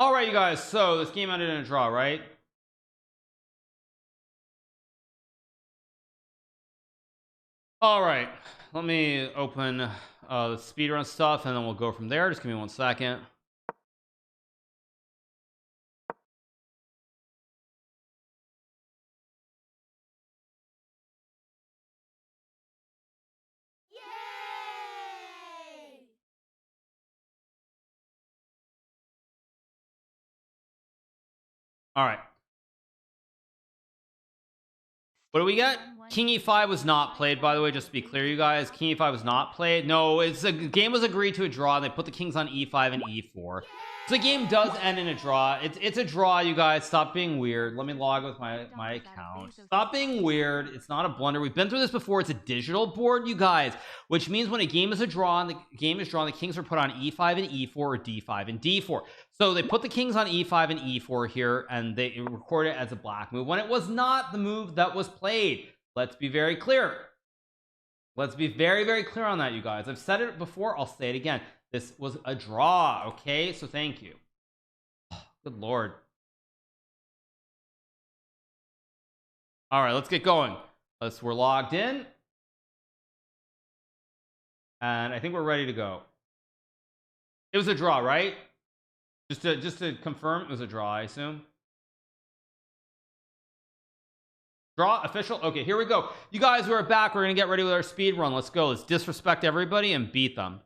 All right, you guys, so this game ended in a draw, right? All right, let me open the speedrun stuff and then we'll go from there. Just give me 1 second. All right, what do we get? King e5 was not played, by the way, just to be clear, you guys. King e5 was not played. No, it's a game was agreed to a draw. They put the kings on e5 and e4, so the game does end in a draw. It's a draw, you guys. Stop being weird. Let me log with my account. Stop being weird. It's not a blunder. We've been through this before. It's a digital board, you guys, which means when a game is a draw and the game is drawn, the kings are put on e5 and e4 or d5 and d4. So they put the kings on e5 and e4 here and they record it as a black move when it was not the move that was played. Let's be very clear. Let's be very, very clear on that, you guys. I've said it before. I'll say it again. This was a draw. Okay, so thank you. Good Lord. All right, let's get going. We're logged in. And I think we're ready to go. It was a draw, right? Just to confirm, it was a draw, I assume. Draw official. Okay, here we go. You guys, we're back. We're gonna get ready with our speed run. Let's go. Let's disrespect everybody and beat them.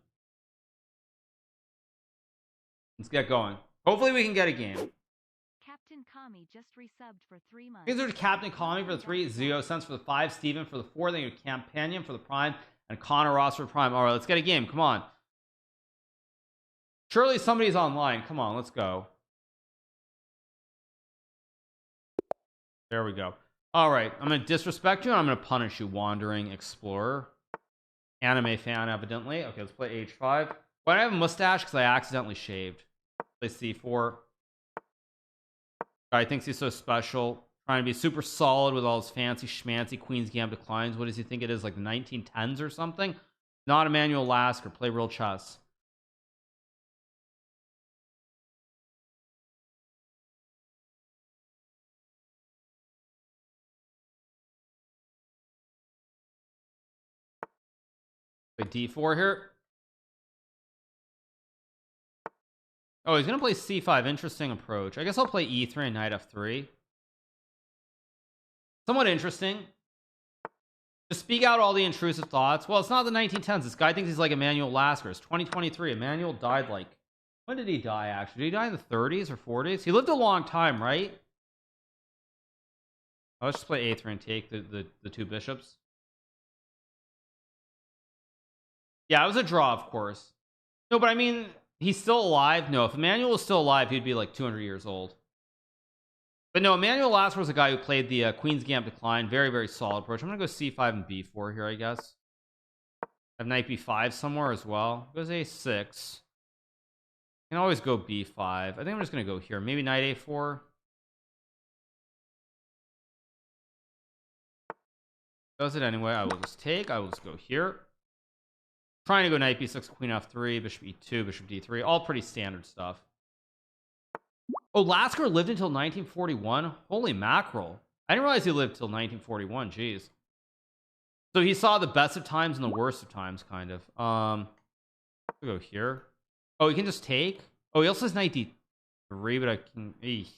Let's get going. Hopefully we can get a game. Captain Kami just resubbed for 3 months. These are Captain Kami for the 3, Zio Sense for the 5, Steven for the 4, then you have Companion for the Prime, and Connor Ross for Prime. All right, let's get a game. Come on. Surely somebody's online. Come on, let's go. There we go. All right, I'm gonna disrespect you and I'm gonna punish you, Wandering Explorer. Anime fan, evidently. Okay, let's play h5. Why do I have a mustache? Because I accidentally shaved. Play c4. Guy thinks he's so special, trying to be super solid with all his fancy schmancy Queen's Gambit declines. What does he think it is, like the 1910s or something? Not Emmanuel Lasker. Play real chess. Play d4 here. Oh, he's gonna play c5. Interesting approach. I guess I'll play e3 and knight f3. Somewhat interesting. To speak out all the intrusive thoughts. Well, it's not the 1910s. This guy thinks he's like Emmanuel Lasker. It's 2023. Emmanuel died like, when did he die actually? Did he die in the 30s or 40s? He lived a long time, right? Oh, let's just play a3 and take the 2 bishops. Yeah, it was a draw, of course. No, but I mean, he's still alive. No, if Emmanuel was still alive, he'd be like 200 years old. But no, Emmanuel Lasker was a guy who played the Queen's Gambit decline. Very, very solid approach. I'm gonna go c5 and b4 here, I guess. I have knight b5 somewhere as well. Goes a6. Can always go b5. I think I'm just gonna go here. Maybe knight a4. Does it anyway. I will just take. I will just go here. Trying to go knight b6, queen f3, bishop e2, bishop d3. All pretty standard stuff. Oh, Lasker lived until 1941. Holy mackerel. I didn't realize he lived till 1941. Jeez. So he saw the best of times and the worst of times, kind of. We'll go here. Oh, he can just take. Oh, he also has knight d3, but I can. Eesh.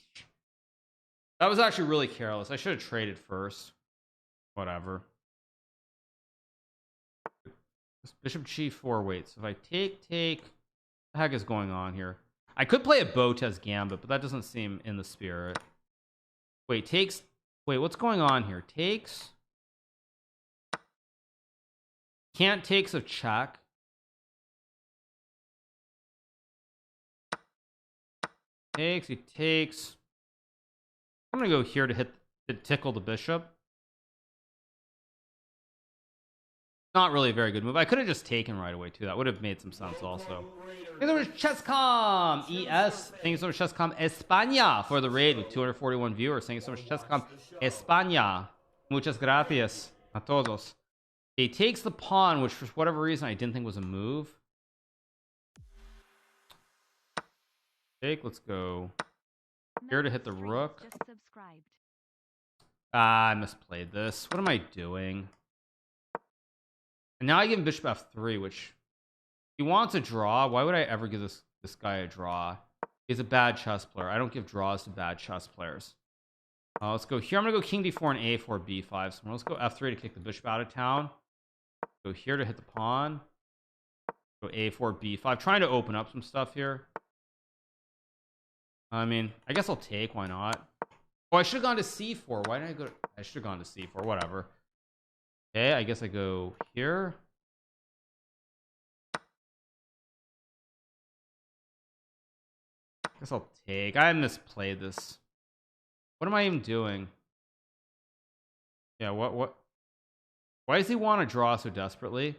That was actually really careless. I should have traded first. Whatever. Bishop g4. Wait, so if I take, what the heck is going on here? I could play a Botez Gambit, but that doesn't seem in the spirit. Wait, takes. Wait, what's going on here? Takes. Can't takes of check. Takes. He takes. I'm gonna go here to tickle the bishop. Not really a very good move. I could have just taken right away too. That would have made some sense also. Thank you so much, Chesscom ES. Thank you so much, Chesscom España, for the raid with 241 viewers. Thank you so much, Chesscom España. Muchas gracias a todos. He takes the pawn, which for whatever reason I didn't think was a move. take. Let's go here to hit the rook. Just subscribed. Ah, I misplayed this. What am I doing? And now I give him bishop f3, which he wants a draw. Why would I ever give this guy a draw? He's a bad chess player. I don't give draws to bad chess players. Let's go here. I'm gonna go king d4 and a4 b5. So let's go f3 to kick the bishop out of town. Go here to hit the pawn. Go a4 b5. Trying to open up some stuff here. I mean, I guess I'll take. Why not? Oh, I should have gone to c4. Why did I go? I should have gone to c4. Whatever. Okay, I guess I go here. I guess I'll take. I misplayed this. What am I even doing? Yeah, what? Why does he want to draw so desperately?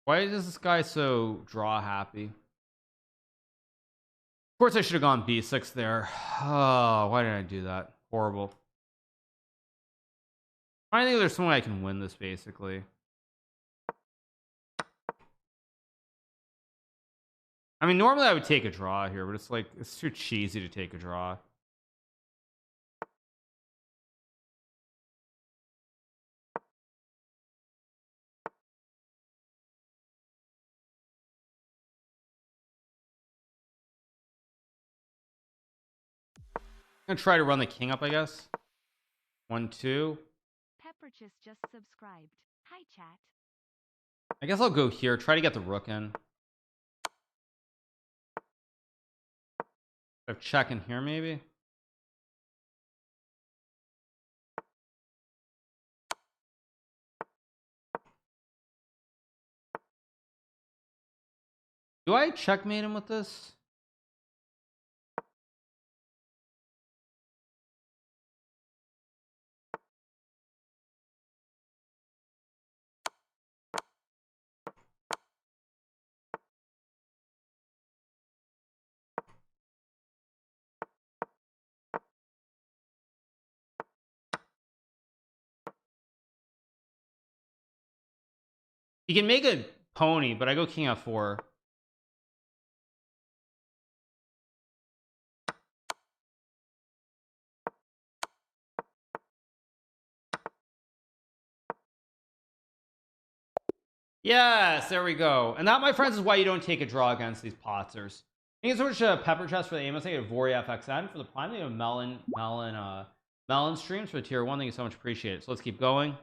Why is this guy so draw happy? Of course I should have gone b6 there. Oh, why did I do that? Horrible. I think there's some way I can win this, basically. I mean, normally I would take a draw here, but it's like, it's too cheesy to take a draw. I'm gonna try to run the king up, I guess. 1, 2. Pepperchis just subscribed. Hi, chat. I guess I'll go here. Try to get the rook in. I have check in here, maybe. Do I checkmate him with this? He can make a pony, but I go king f4. Yes, there we go. And that, my friends, is why you don't take a draw against these potzers. Thank you so much, Pepper Chest, for the aim. I say Vori FXN for the prime. They have Melon streams for the tier 1. Thank you so much. Appreciate it. So let's keep going.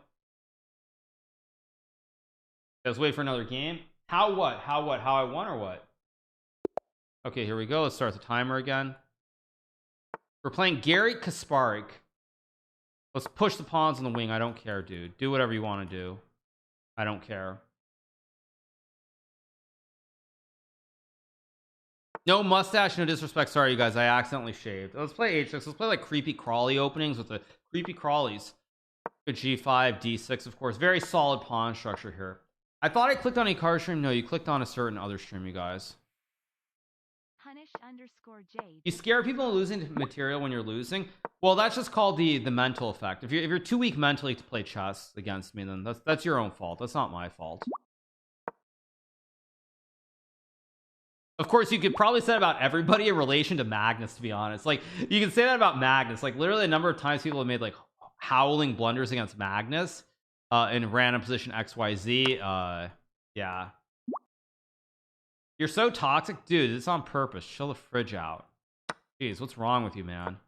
Let's wait for another game. How I won or what? Okay, here we go. Let's start the timer again. We're playing Gary Kasparek. Let's push the pawns on the wing. I don't care, dude. Do whatever you want to do. I don't care. No mustache, no disrespect. Sorry, you guys. I accidentally shaved. Let's play h6. Let's play like creepy crawly openings with the creepy crawlies. Good g5, d6, of course. Very solid pawn structure here. I thought I clicked on a Hikaru stream. No, you clicked on a certain other stream, you guys. Punish_Jade. You scare people losing material when you're losing. Well, that's just called the mental effect. If you're too weak mentally to play chess against me, then that's your own fault. That's not my fault. Of course, you could probably say that about everybody in relation to Magnus, to be honest. Like, you can say that about Magnus. Like, literally a number of times people have made like howling blunders against Magnus in random position XYZ. Yeah. You're so toxic, dude. It's on purpose. Chill the fridge out. Jeez, what's wrong with you, man?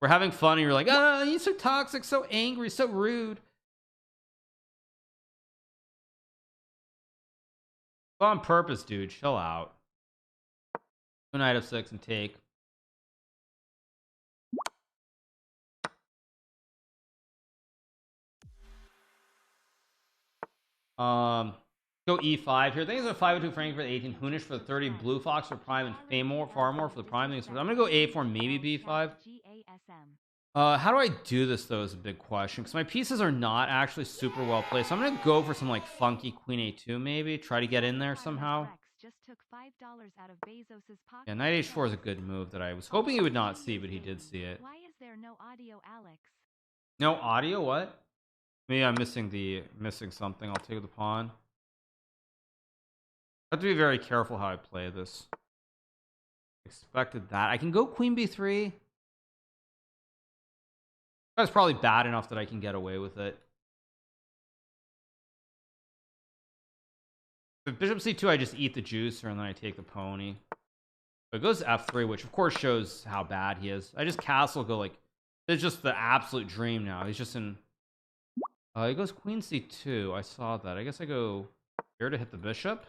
We're having fun and you're like, oh, you're so toxic, so angry, so rude. It's on purpose, dude. Chill out. Knight of 6 and take. Go e5 here. Things are 502 Frank for the 18, Hoonish for the 30, Blue Fox for prime, and Farmore for the prime. I'm gonna go a4, maybe b5. How do I do this though is a big question because my pieces are not actually super well placed. So I'm gonna go for some like funky queen a2, maybe try to get in there somehow. Yeah, knight h4 is a good move that I was hoping he would not see, but he did see it. Why is there no audio, Alex? No audio? What? Maybe I'm missing something. I'll take the pawn. I have to be very careful how I play this. Expected that. I can go queen b3. That's probably bad enough that I can get away with it. If bishop c2, I just eat the juicer and then I take the pony. But it goes f3, which of course shows how bad he is. I just castle, go like, it's just the absolute dream now. He's just in. He goes queen c2. I saw that. I guess I go here to hit the bishop.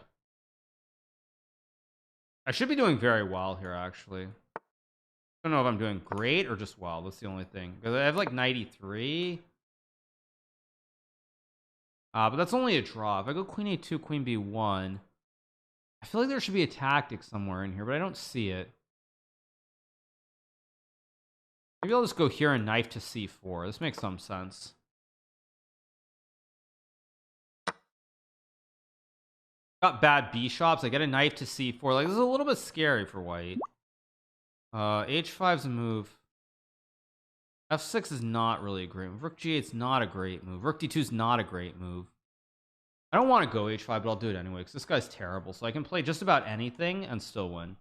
I should be doing very well here, actually. I don't know if I'm doing great or just well. That's the only thing. Because I have like knight e3. But that's only a draw. If I go queen a2, queen b1, I feel like there should be a tactic somewhere in here, but I don't see it. Maybe I'll just go here and knife to c4. This makes some sense. Got bad b-shops. I get a knife to c4. Like, this is a little bit scary for white. H5's a move. F6 is not really a great move. Rook g8's not a great move. Rook d2's not a great move. I don't want to go h5, but I'll do it anyway because this guy's terrible. So I can play just about anything and still win.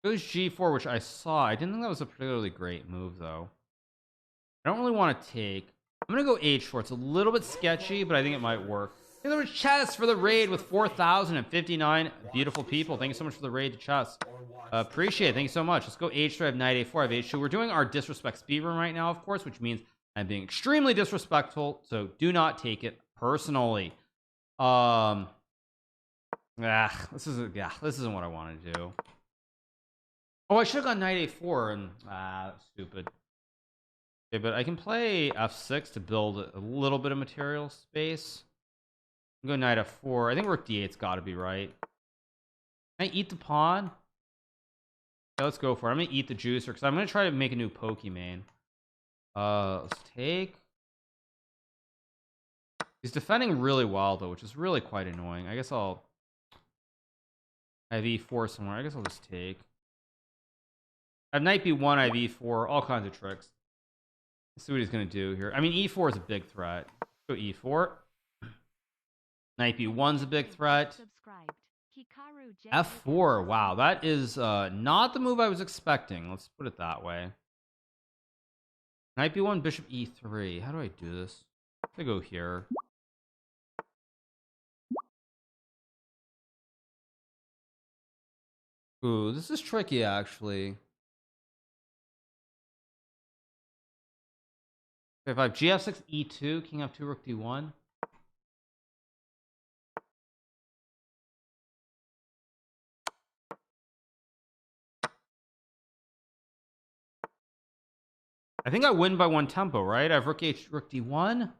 Goes g4, which I saw. I didn't think that was a particularly great move, though. I don't really want to take. I'm going to go h4. It's a little bit sketchy, but I think it might work. Thank you so much, Chess, for the raid with 4,059 beautiful people. Thank you so much for the raid to Chess. Appreciate it. Thank you so much. Let's go h3. I have knight a4. I have h2. We're doing our disrespect speed run right now, of course, which means I'm being extremely disrespectful. So do not take it personally. This isn't what I want to do. Oh, I should have gone knight a4 and that's stupid. Okay, but I can play f6 to build a little bit of material space. Go knight f4. I think rook d8's got to be right. Can I eat the pawn? Yeah, let's go for it. I'm gonna eat the juicer because I'm gonna try to make a new Pokemon. Let's take. He's defending really well though, which is really quite annoying. I guess I have e4 somewhere. I guess I'll just take. I have knight b1. I have e4. All kinds of tricks. Let's see what he's gonna do here. I mean, e4 is a big threat. Go e4. Knight b1's a big threat. F4. Wow, that is not the move I was expecting. Let's put it that way. Knight b1, bishop e3. How do I do this? I go here. Ooh, this is tricky actually. If I have gf6 e2, king f2, rook d1. I think I win by one tempo, right? I have rook h, rook d1.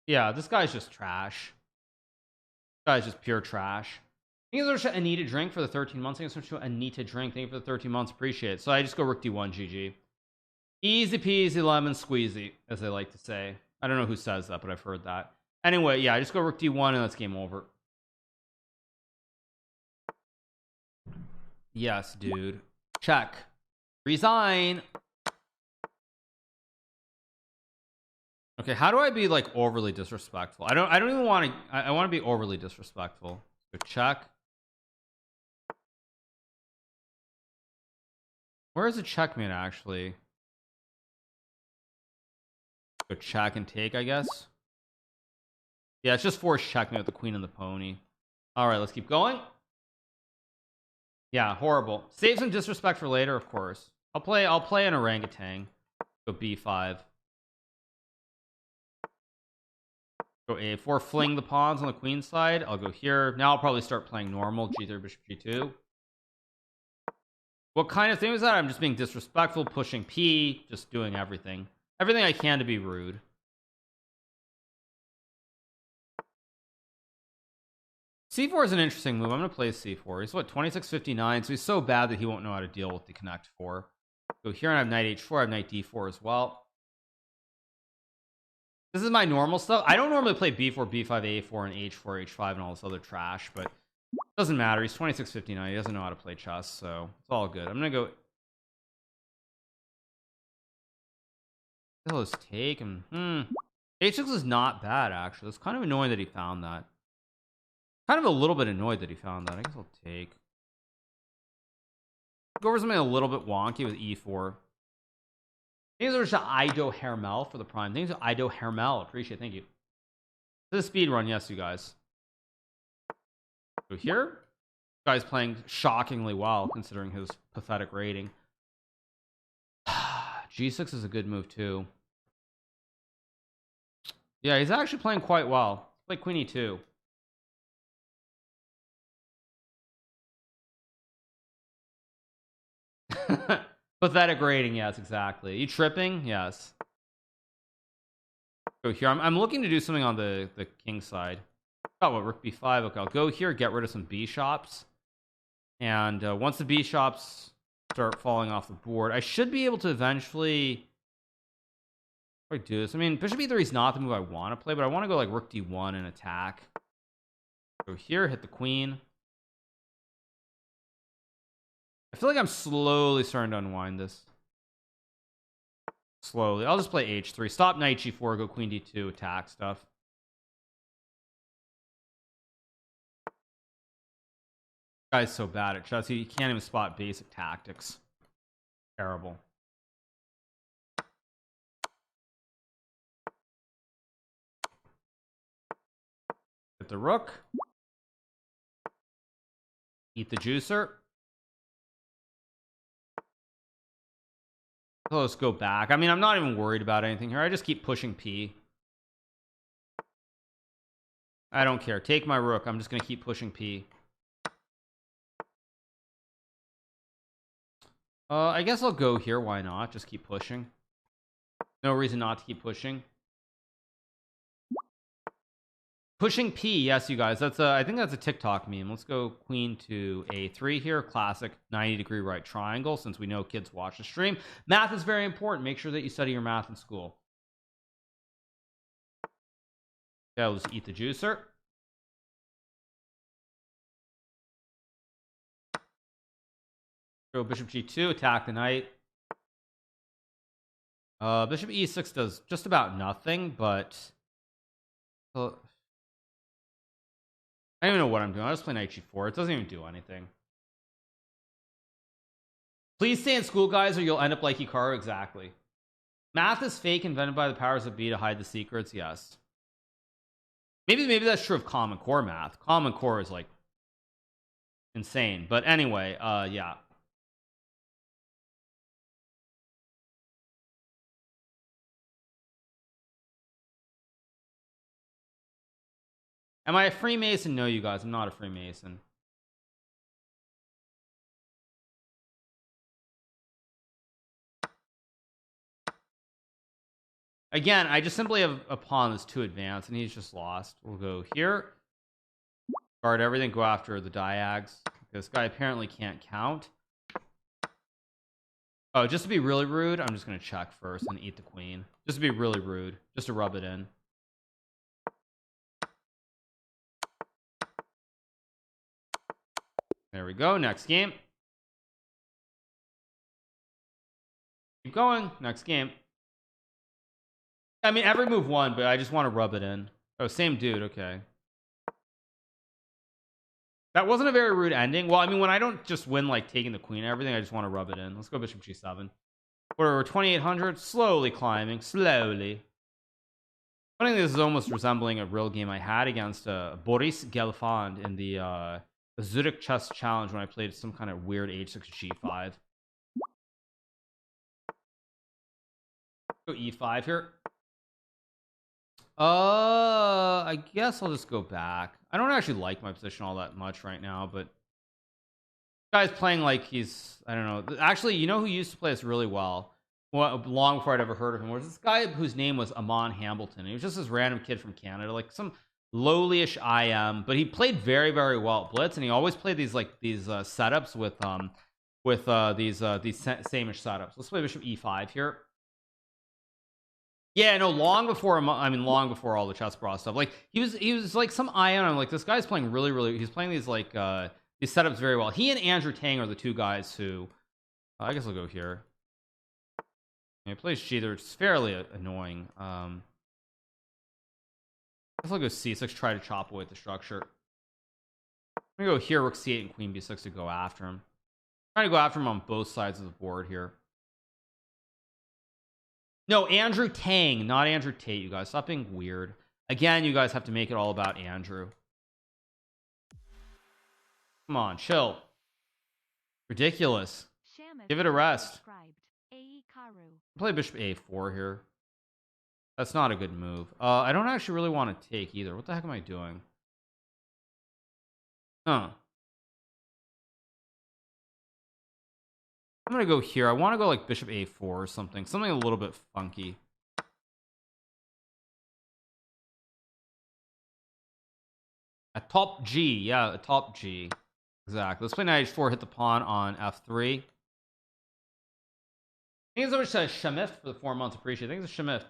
Yeah, this guy's just trash. This guy's just pure trash. Thank you so much, Anita Drink, for the 13 months. Thank you so much, Anita Drink. Thank you for the 13 months. Appreciate it. So I just go rook d1, GG. Easy peasy lemon squeezy, as they like to say. I don't know who says that, but I've heard that. Anyway, yeah, I just go rook d1 and that's game over. Yes, dude. Check. Resign. Okay, how do I be like overly disrespectful? I don't even want to. I want to be overly disrespectful. So check. Where is the checkmate actually? Go check and take, I guess. Yeah, it's just forced checkmate with the queen and the pony. All right, let's keep going. Yeah, horrible. Save some disrespect for later, of course. I'll play an orangutan. Go b5. Go a4. Fling the pawns on the queen side. I'll go here. Now I'll probably start playing normal. g3, bishop g2. What kind of thing was that? I'm just being disrespectful, pushing p, just doing everything I can to be rude. c4 is an interesting move. I'm going to play c4. He's what, 2659, so he's so bad that he won't know how to deal with the connect 4. Go here and I have knight h4. I have knight d4 as well. This is my normal stuff. I don't normally play b4, b5, a4, and h4, h5, and all this other trash, but it doesn't matter. He's 2659. He doesn't know how to play chess, so it's all good. I'm going to go. Let's take him. H6 is not bad, actually. It's kind of annoying that he found that. Kind of a little bit annoyed that he found that. I guess I'll take. Go over something a little bit wonky with e4. Thanks over to Ido Hermel for the prime. Thanks to Ido Hermel. Appreciate it. Thank you. This is a speed run, yes, you guys. So here, this guy's playing shockingly well considering his pathetic rating. G6 is a good move too. Yeah, he's actually playing quite well. Let's play Queen E2. Pathetic rating, yes, exactly. You tripping? Yes. Go here. I'm looking to do something on the king side. Oh, what, rook b5. Okay, I'll go here, get rid of some bishops. And once the bishops start falling off the board, I should be able to eventually do this. I mean, bishop e3 is not the move I want to play, but I want to go like rook d1 and attack. Go here, hit the queen. I feel like I'm slowly starting to unwind this. Slowly. I'll just play h3. Stop knight g4, go queen d2, attack stuff. Guy's so bad at chess. He can't even spot basic tactics. Terrible. Hit the rook. Eat the juicer. So let's go back. I mean, I'm not even worried about anything here. I just keep pushing P. I don't care. Take my rook. I'm just going to keep pushing P. I guess I'll go here. Why not? Just keep pushing. No reason not to keep pushing. Pushing P, yes, you guys. That's I think that's a TikTok meme. Let's go queen to a3 here. Classic 90-degree right triangle. Since we know kids watch the stream, math is very important. Make sure that you study your math in school. Okay, I'll just eat the juicer. Go bishop g2, attack the knight. Bishop e6 does just about nothing, but I don't even know what I'm doing. I'll just play knight g4. It doesn't even do anything. Please stay in school, guys, or you'll end up like Hikaru. Exactly. Math is fake, invented by the powers of be to hide the secrets. Yes. Maybe that's true of Common Core math. Common Core is like insane. But anyway, yeah. Am I a Freemason? No, you guys. I'm not a Freemason. Again, I just simply have a pawn that's too advanced, and he's just lost. We'll go here. Guard everything. Go after the diags. This guy apparently can't count. Oh, just to be really rude, I'm just going to check first and eat the queen. Just to be really rude. Just to rub it in. There we go. Next game. Keep going. Next game. I mean, every move won, but I just want to rub it in. Oh, same dude. Okay. That wasn't a very rude ending. Well, I mean, when I don't just win like taking the queen and everything, I just want to rub it in. Let's go bishop g7. We're 2800, slowly climbing, slowly. I think this is almost resembling a real game I had against Boris Gelfand in the Zurich Chess Challenge when I played some kind of weird h6 g5. Go e5 here. I guess I'll just go back. I don't actually like my position all that much right now, but guy's playing like he's, I don't know. Actually, you know who used to play this really well? Well, long before I'd ever heard of him, was this guy whose name was Amon Hambleton. He was just this random kid from Canada, like some lowly-ish IM, but he played very, very well at Blitz, and he always played these setups with these same-ish setups. Let's play bishop e5 here. Yeah, no, long before long before all the chess bra stuff. Like he was like some ion. I'm like, this guy's playing really. He's playing these like these setups very well. He and Andrew Tang are the two guys who. I guess I'll go here. He plays Cheether. It's fairly annoying. I guess I'll go c6. Try to chop away at the structure. I'm gonna go here, rook c8 and queen b6 to go after him. Trying to go after him on both sides of the board here. No, Andrew Tang, not Andrew Tate, you guys. Stop being weird. Again, you guys have to make it all about Andrew. Come on, chill. Ridiculous. Give it a rest. Play bishop a4 here. That's not a good move. I don't actually really want to take either. What the heck am I doing? Huh. I'm gonna go here. I want to go like bishop a4 or something. Something a little bit funky. A top G. Yeah, a top G. Exactly. Let's play knight h4, hit the pawn on f3. Thank you so much to Shamift for the 4 months. Appreciate it. Thanks to Shamift.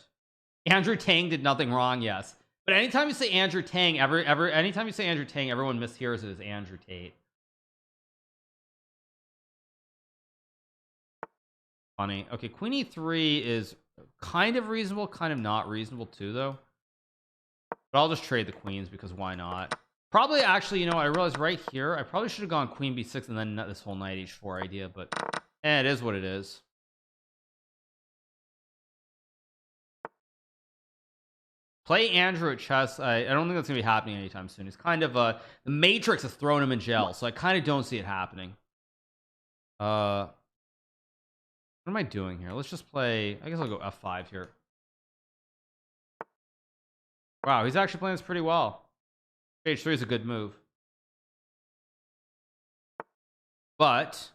Andrew Tang did nothing wrong, yes. But anytime you say Andrew Tang, anytime you say Andrew Tang, everyone mishears it as Andrew Tate. Funny. Okay, queen e3 is kind of reasonable, kind of not reasonable too, though. But I'll just trade the queens because why not? Probably, actually, you know, I realized right here, I probably should have gone queen b6 and then this whole knight h4 idea, but it is what it is. Play Andrew at chess. I don't think that's gonna be happening anytime soon. He's kind of the Matrix has thrown him in jail, so I kind of don't see it happening. What am I doing here? Let's just play. I guess I'll go f5 here. Wow, he's actually playing this pretty well. H3 is a good move, but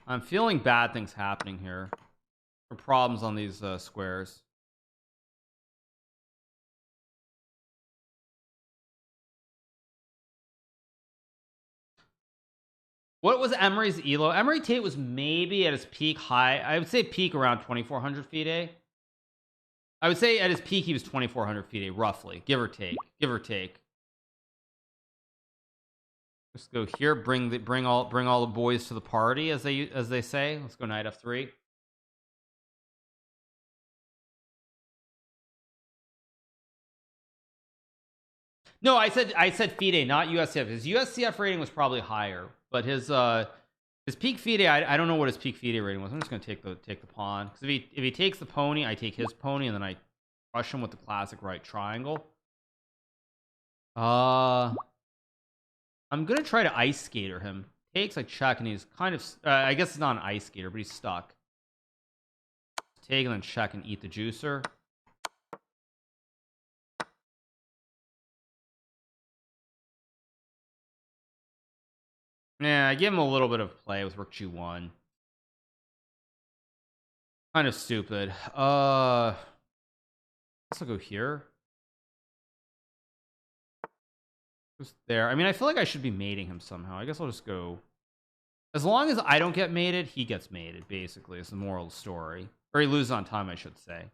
I'm feeling bad things happening here. There are problems on these squares. What was Emery's elo? Emery Tate was maybe at his peak high. I would say peak around 2,400 FIDE. I would say at his peak he was 2,400 FIDE, roughly, give or take. Give or take. Let's go here. Bring all the boys to the party, as they say. Let's go knight f3. No, I said FIDE, not USCF. His USCF rating was probably higher, but his peak FIDE, I don't know what his peak FIDE rating was. I'm just gonna take the pawn, because if he takes the pony, I take his pony, and then I crush him with the classic right triangle. I'm gonna try to ice skater him. Takes, I check, and he's kind of I guess it's not an ice skater, but he's stuck. Take and then check and eat the juicer. Yeah, I give him a little bit of play with rook g1. Kind of stupid. Let's go here. Just there. I mean, I feel like I should be mating him somehow. I guess I'll just go. As long as I don't get mated, he gets mated, basically. It's the moral of the story. Or he loses on time, I should say.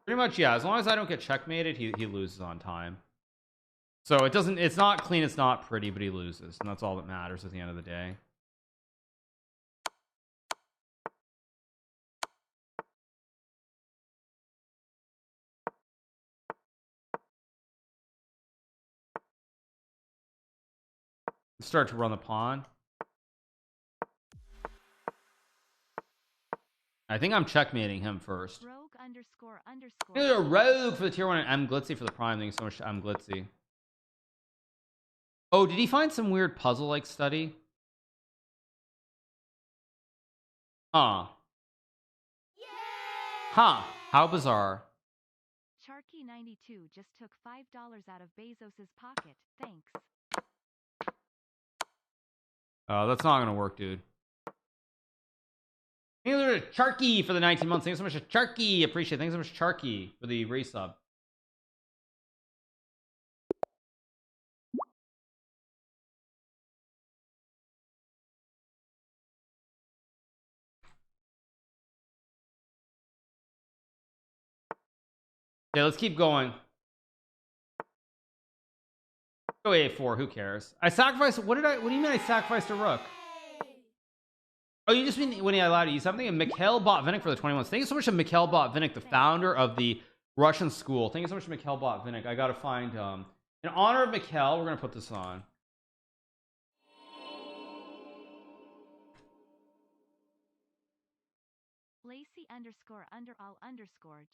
Pretty much, yeah. As long as I don't get checkmated, he loses on time. So it's not clean, it's not pretty, but he loses. And that's all that matters at the end of the day. Start to run the pawn. I think I'm checkmating him first. Rogue __. A rogue for the tier 1 and M Glitzy for the prime. Thank you so much to M Glitzy. Oh, did he find some weird puzzle like study? Huh. Huh. How bizarre. Sharky92 just took $5 out of Bezos's pocket. Thanks. That's not gonna work, dude. Thanks so much, Charky, for the 19 months. Thanks so much, Charky. Appreciate it. Thanks so much, Charky, for the resub. Okay, let's keep going. Go a4. Who cares? I sacrificed. What do you mean? I sacrificed a rook? Oh, you just mean when I allowed to use something? And Mikhail Botvinnik for the 21. Thank you so much to Mikhail Botvinnik, the founder of the Russian school. Thank you so much, Mikkel Bot Vinnick. I gotta find in honor of Mikkel, we're gonna put this on. Lacey ___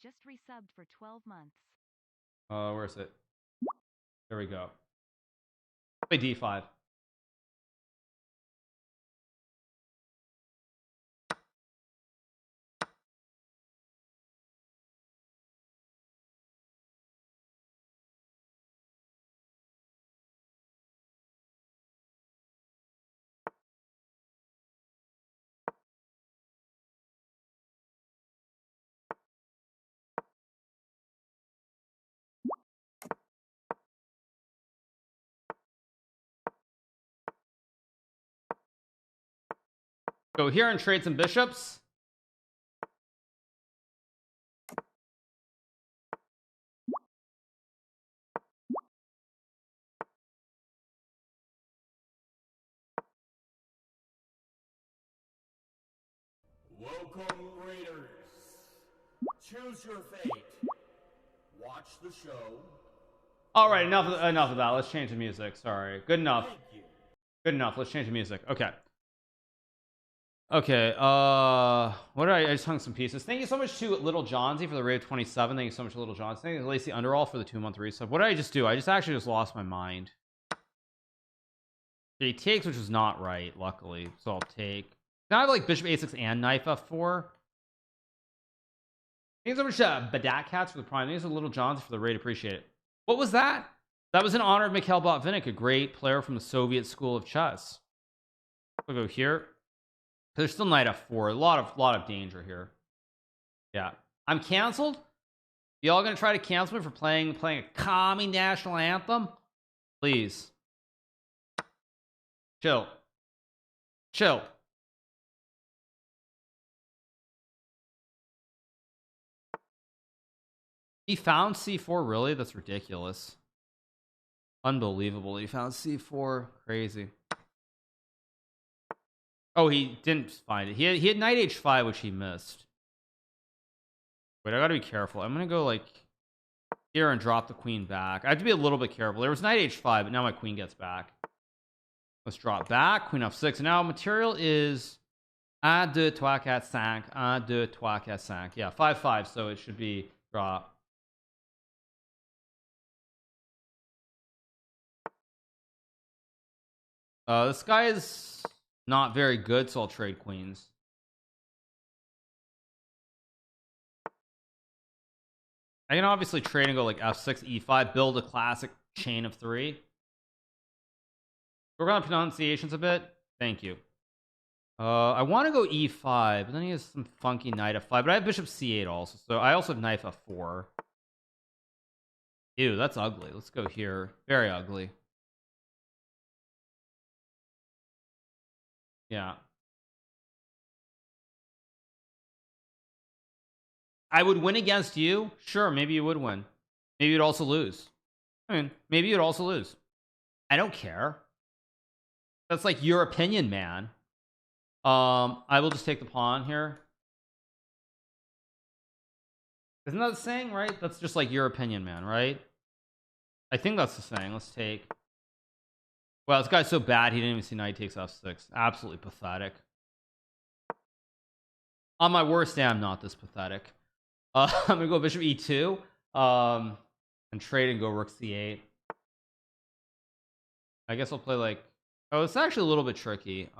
just resubbed for 12 months. Where is it? There we go. Play D5. Go here and trade some bishops. Welcome, Raiders. Choose your fate. Watch the show. All right, enough of that. Let's change the music. Sorry. Good enough. Thank you. Good enough. Let's change the music. Okay. Okay. What did I just hung some pieces. Thank you so much to Little Johnsy for the raid 27. Thank you so much to Little Johnsy. Thank you to Lacey Underall for the 2-month resub. What did I just do? I just actually just lost my mind. He takes, which was not right, luckily. So I'll take. Now I have like bishop a6 and knife f4. Thank you so much to Badat Cats for the prime. Thanks to Little Johnsy for the raid. Appreciate it. What was that? That was in honor of Mikhail Botvinnik, a great player from the Soviet School of Chess. We'll go here. There's still knight f4. A lot of danger here. Yeah, I'm canceled. Y'all gonna try to cancel me for playing a commie national anthem? Please, chill. He found c4. Really? That's ridiculous. Unbelievable. He found c4. Crazy. Oh, he didn't find it. He had knight h5, which he missed. Wait, I gotta be careful. I'm gonna go like here and drop the queen back. I have to be a little bit careful. There was knight h5, but now my queen gets back. Let's drop back. Queen f6. Now material is 1, 2, 3, 4, 5. 1, 2, 3, 4, 5. Yeah, 5-5. So it should be drop. This guy is not very good, so I'll trade queens. I can obviously trade and go like f6, e5, build a classic chain of 3. Work on the pronunciations a bit. Thank you. I want to go e5, but then he has some funky knight f5. But I have bishop c8 also, so I also have knight f4. Ew, that's ugly. Let's go here. Very ugly. Yeah. I would win against you. Sure, maybe you would win. Maybe you'd also lose. I mean, maybe you'd also lose. I don't care. That's like your opinion, man. I will just take the pawn here. Isn't that the saying, right? That's just like your opinion, man, right? I think that's the saying. Let's take. Wow, this guy's so bad he didn't even see knight takes f6. Absolutely pathetic. On my worst day, I'm not this pathetic. I'm gonna go bishop e2, and trade and go rook c8. I guess I'll play like. Oh, it's actually a little bit tricky.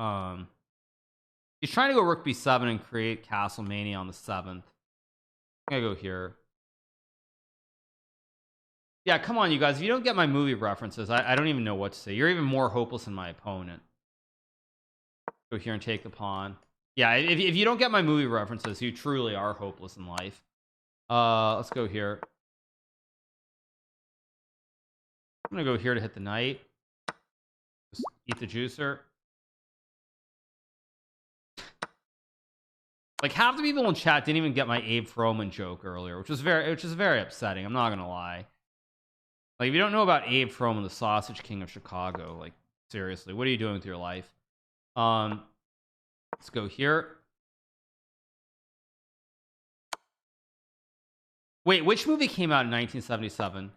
He's trying to go rook b7 and create castle mania on the 7th. I'm gonna go here. Yeah, come on, you guys. If you don't get my movie references, I don't even know what to say. You're even more hopeless than my opponent. Go here and take the pawn. Yeah, if you don't get my movie references, you truly are hopeless in life. Let's go here. I'm gonna go here to hit the knight. Just eat the juicer. Like half the people in chat didn't even get my Abe Froman joke earlier, which is very upsetting. I'm not gonna lie. Like, if you don't know about Abe Froman, the Sausage King of Chicago, like seriously, what are you doing with your life? Let's go here. Wait, which movie came out in 1977?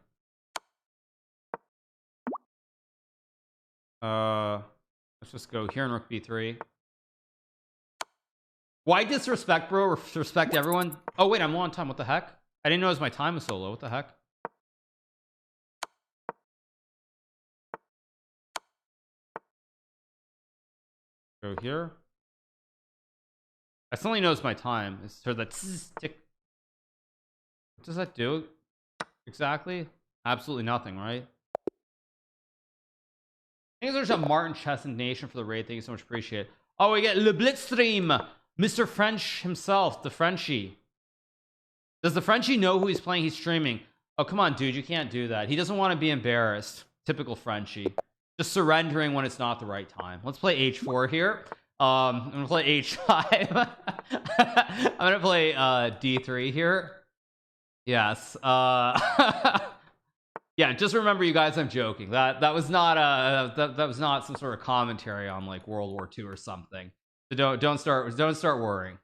Let's just go here in rook b3. Why disrespect, bro? Respect everyone. Oh wait, I'm low on time. What the heck? I didn't notice my time was so low. What the heck? Go here. I suddenly noticed my time. It's sort of that tick. What does that do exactly? Absolutely nothing, right? Thanks so much to Martin Chesson Nation for the raid. Thank you so much. Appreciate it. Oh, we get Le Blitzstream, Mr. French himself, the Frenchie. Does the Frenchie know who he's playing? He's streaming. Oh, come on, dude. You can't do that. He doesn't want to be embarrassed. Typical Frenchie. Just surrendering when it's not the right time. Let's play h4 here. I'm gonna play h5. I'm gonna play d3 here. Yes. Yeah, just remember, you guys, I'm joking. That was not that was not some sort of commentary on like World War II or something. So don't start worrying.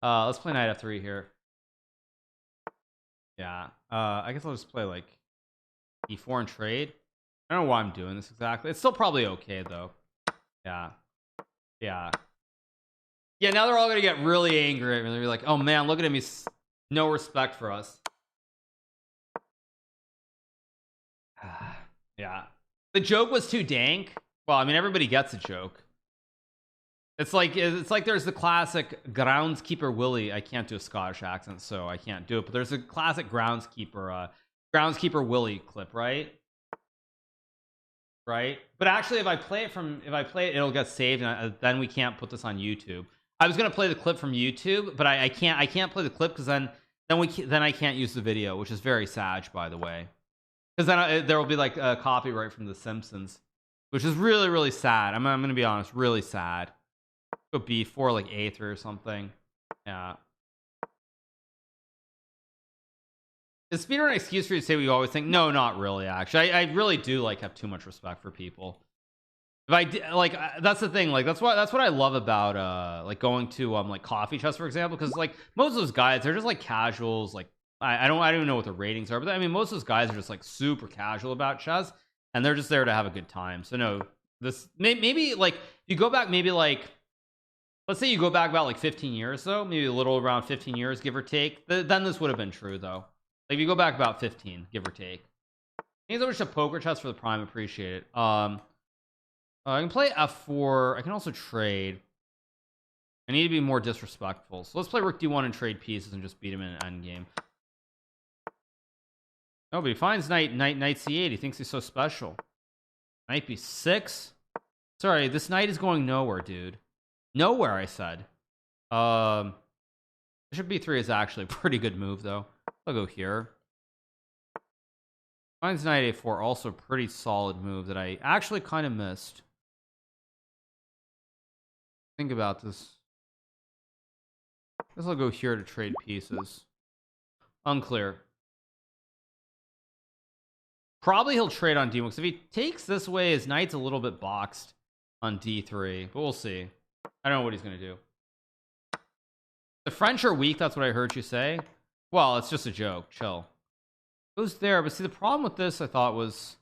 Let's play knight f3 here. Yeah. I guess I'll just play like e4 and trade. I don't know why I'm doing this exactly. It's still probably okay though. Yeah. Yeah. Yeah, now they're all gonna get really angry at me. They'll be like, oh man, look at him, he's no respect for us. Yeah, the joke was too dank. Well, I mean, everybody gets a joke. It's like there's the classic groundskeeper Willie. I can't do a Scottish accent, so I can't do it, but there's a classic groundskeeper Willie clip, right? But actually, if I play it, it'll get saved, and then we can't put this on YouTube. I was gonna play the clip from YouTube, but I can't play the clip because then I can't use the video, which is very sad, by the way. Because then there will be like a copyright from The Simpsons, which is really, really sad. I'm going to be honest, really sad. Go b4, like a3 or something. Yeah. Is speedrun an excuse for you to say what you always think? No, not really. Actually, I really do like have too much respect for people. If I like, that's the thing. Like that's what I love about like going to like coffee chess, for example, because like most of those guys, they're just like casuals, like. I don't even know what the ratings are, but I mean, most of those guys are just like super casual about chess, and they're just there to have a good time. So no, this maybe like you go back, maybe like let's say you go back about like 15 years, though, maybe a little around 15 years, give or take. Then this would have been true, though. Like if you go back about 15, give or take. Thanks so much to Poker Chess for the prime, appreciate it. I can play f4. I can also trade. I need to be more disrespectful, so let's play rook d1 and trade pieces and just beat him in an endgame. No, but he finds knight c8. He thinks he's so special. Knight b6. Sorry, this knight is going nowhere, dude. Nowhere, I said. Bishop b3 is actually a pretty good move, though. I'll go here. Finds knight a4, also a pretty solid move that I actually kind of missed. Think about this. I guess I'll go here to trade pieces. Unclear. Probably he'll trade on d1, because if he takes this way, his knight's a little bit boxed on d3, but we'll see. I don't know what he's going to do. The French are weak, that's what I heard you say. Well, it's just a joke. Chill. Goes there, but see, the problem with this, I thought, was...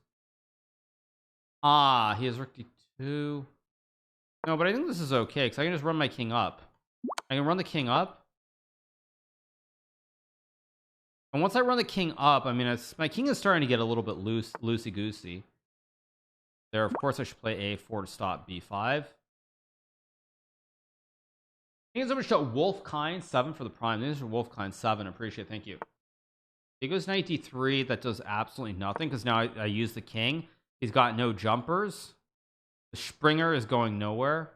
he has rook d2. No, but I think this is okay, because I can just run my king up. I can run the king up. And once I run the king up, I mean, my king is starting to get a little bit loosey-goosey. There, of course, I should play a4 to stop b5. Thank you so much to Wolfkind7 for the prime. These are Wolfkind7. Appreciate it. Thank you. He goes knight d3. That does absolutely nothing because now I use the king. He's got no jumpers. The Springer is going nowhere.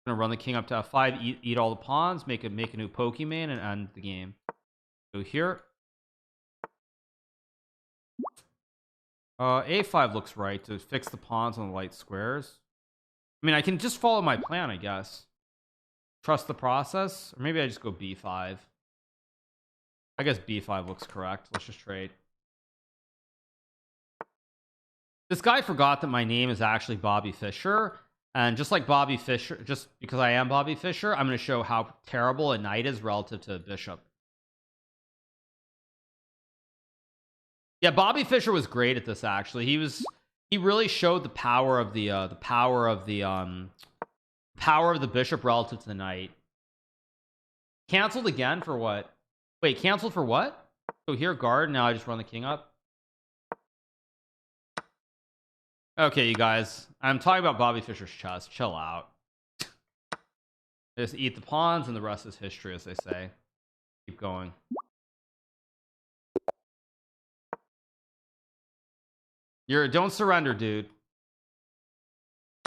I'm going to run the king up to f5, eat all the pawns, make a new Pokemon, and end the game. Go here. A5 looks right to fix the pawns on the light squares. I mean, I can just follow my plan, I guess. Trust the process. Or maybe I just go b5. I guess b5 looks correct. Let's just trade. This guy forgot that my name is actually Bobby Fischer. And just like Bobby Fischer, just because I am Bobby Fischer, I'm going to show how terrible a knight is relative to a bishop. Yeah, Bobby Fischer was great at this. Actually, he really showed the power of the power of the bishop relative to the knight. Cancelled again for what? Wait, canceled for what? So here, guard. Now I just run the king up. Okay, you guys, I'm talking about Bobby Fischer's chess. Chill out. Just eat the pawns and the rest is history, as they say. Keep going. Don't surrender, dude.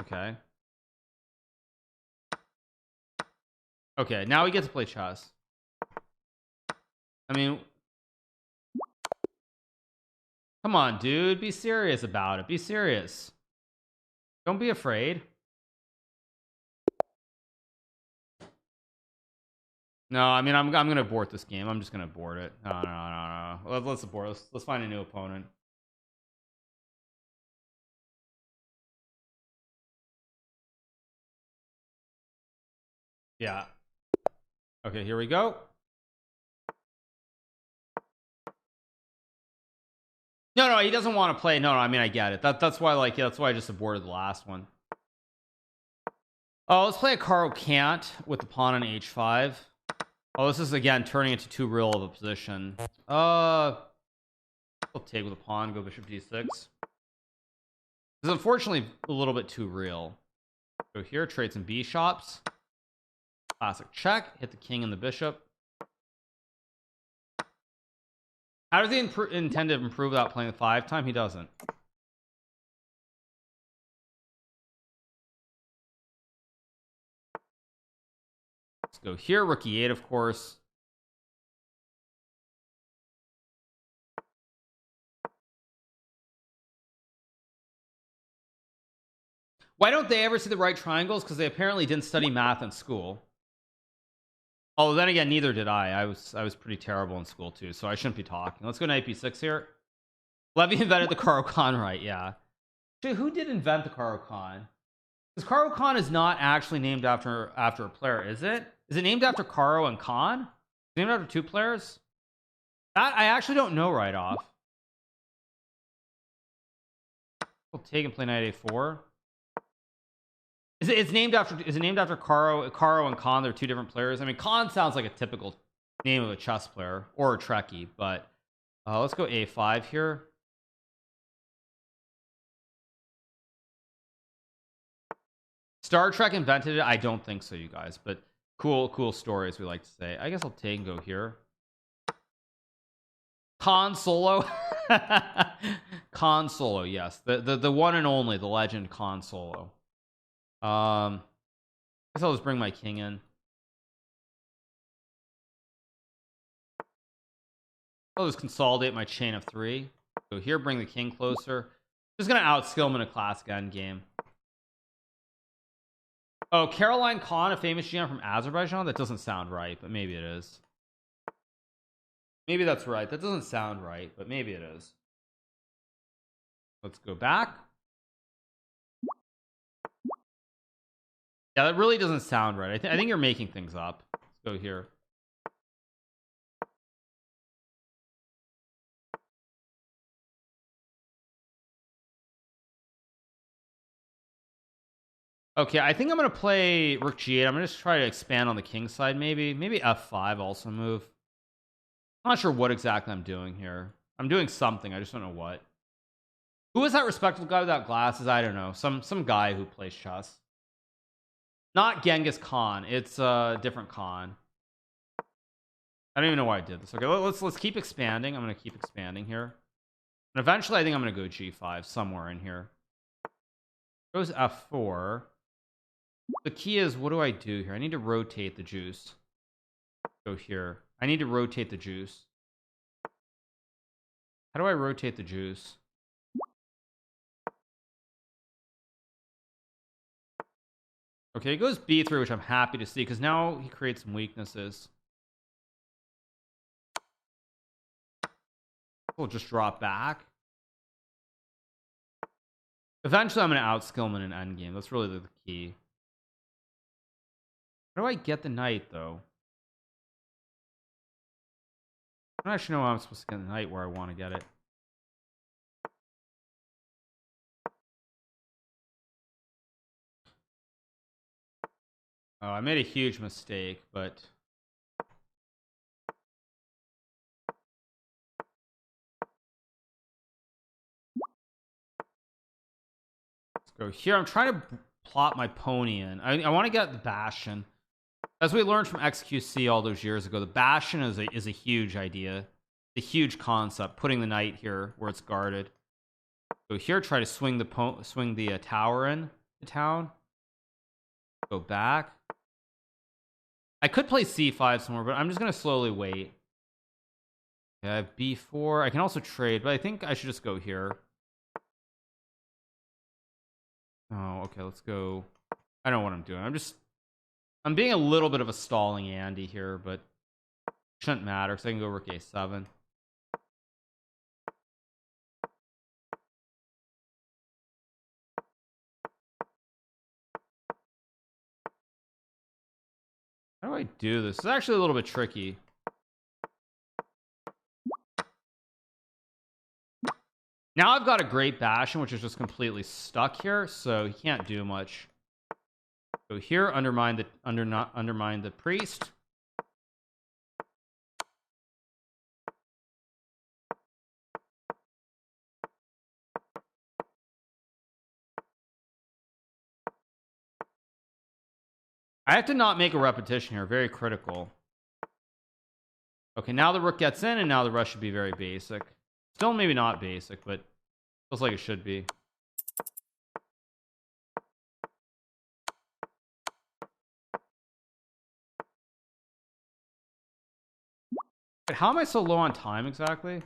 Okay. Okay, now we get to play chess. I mean, come on, dude. Be serious about it. Be serious. Don't be afraid. No, I mean, I'm gonna abort this game. I'm just gonna abort it. No. Let's abort. Let's find a new opponent. Yeah. Okay, here we go. No, he doesn't want to play. No, I mean, I get it. That's why, like, yeah, that's why I just aborted the last one. Oh, let's play a Hikaru can't with the pawn on h5. Oh, this is again turning into too real of a position. I'll take with a pawn, go bishop d6. This is unfortunately a little bit too real. Go here, trade some b shops. Classic check. Hit the king and the bishop. How does he intend to improve without playing the 5-time? He doesn't. Let's go here. Rook e8, of course. Why don't they ever see the right triangles? Because they apparently didn't study math in school. Oh, then again, neither did I. I was pretty terrible in school too, so I shouldn't be talking. Let's go knight b6 here. Levy invented the Karo Khan, right? Yeah. Actually, who did invent the Karo Khan? Because Karo Khan is not actually named after a player, is it? Is it named after Karo and Khan? Is it named after 2 players? That I actually don't know right off. We'll take and play knight a4. Is it named after Karo and Khan? They're 2 different players. I mean, Khan sounds like a typical name of a chess player or a Trekkie, but let's go a5 here. Star Trek invented it? I don't think so, you guys, but cool story, as we like to say. I guess I'll take and go here. Khan Solo. Khan Solo, yes, the one and only, the legend Khan Solo. I guess I'll just bring my king in. I'll just consolidate my chain of 3. Go here, bring the king closer. Just gonna outskill him in a classic endgame. Oh, Caroline Khan, a famous GM from Azerbaijan? That doesn't sound right, but maybe it is. Maybe that's right. That doesn't sound right, but maybe it is. Let's go back. Yeah, that really doesn't sound right. I think you're making things up. Let's go here. Okay, I think I'm gonna play Rook G8. I'm gonna just try to expand on the king side, maybe F5 also move. I'm not sure what exactly I'm doing here. I'm doing something, I just don't know what. Who is that respectable guy without glasses? I don't know. Some guy who plays chess. Not Genghis Khan. It's a different Khan. I don't even know why I did this. Okay, let's keep expanding. I'm gonna keep expanding here, and eventually I think I'm gonna go G5 somewhere in here. Goes F4. The key is, what do I do here? I need to rotate the juice. Go here. I need to rotate the juice. How do I rotate the juice? Okay, he goes B3, which I'm happy to see, because now he creates some weaknesses. We'll just drop back. Eventually, I'm going to outskill him in an endgame. That's really the key. How do I get the knight, though? I don't actually know how I'm supposed to get the knight where I want to get it. Oh, I made a huge mistake, but let's go here. I'm trying to plot my pony in. I want to get the Bastion. As we learned from XQC all those years ago, the Bastion is a huge idea, a huge concept. Putting the knight here where it's guarded. Go here, try to swing the tower in the town. Go back. I could play c5 somewhere, but I'm just gonna slowly wait. Okay, I have b4. I can also trade, but I think I should just go here. Oh, okay, let's go. I don't know what I'm doing. I'm being a little bit of a stalling Andy here, but shouldn't matter because I can go rook a7. How do I do this? It's actually a little bit tricky. Now I've got a great Bastion, which is just completely stuck here, so he can't do much. Go here, undermine the priest. I have to not make a repetition here. Very critical. Okay, now the rook gets in, and now the rest should be very basic. Still maybe not basic, but feels like it should be. Wait, how am I so low on time exactly?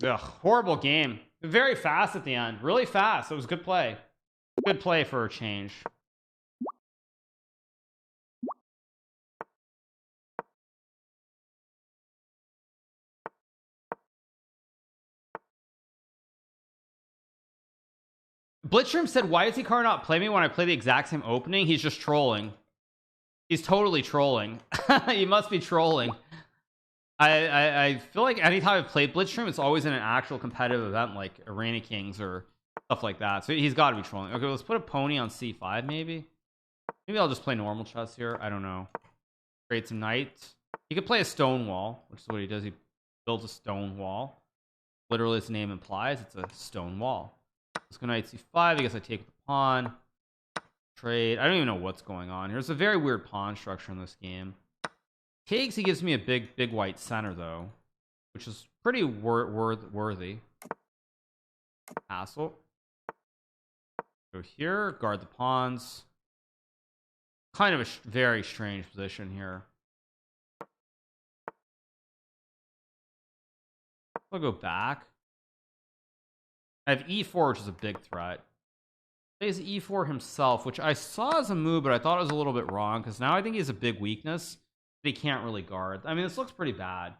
Ugh, horrible game. Very fast at the end. Really fast. It was good play. Good play for a change. Blitzroom said, why does Hikaru not play me when I play the exact same opening? He's just trolling. He's totally trolling. He must be trolling. I feel like anytime I've played Blitzstream, it's always in an actual competitive event like Arena Kings or stuff like that. So he's got to be trolling. Okay, let's put a pony on c5 maybe. Maybe I'll just play normal chess here. I don't know. Create some knights. He could play a stone wall, which is what he does. He builds a stone wall. Literally, its name implies it's a stone wall. Let's go knight c5. I guess I take the pawn. Trade. I don't even know what's going on here. It's a very weird pawn structure in this game. Takes, he gives me a big white center though, which is pretty worthy. Castle. Go here, guard the pawns. Kind of a very strange position here. I'll go back. I have e4, which is a big threat. Plays e4 himself, which I saw as a move, but I thought it was a little bit wrong because now I think he has a big weakness that he can't really guard. I mean, this looks pretty bad.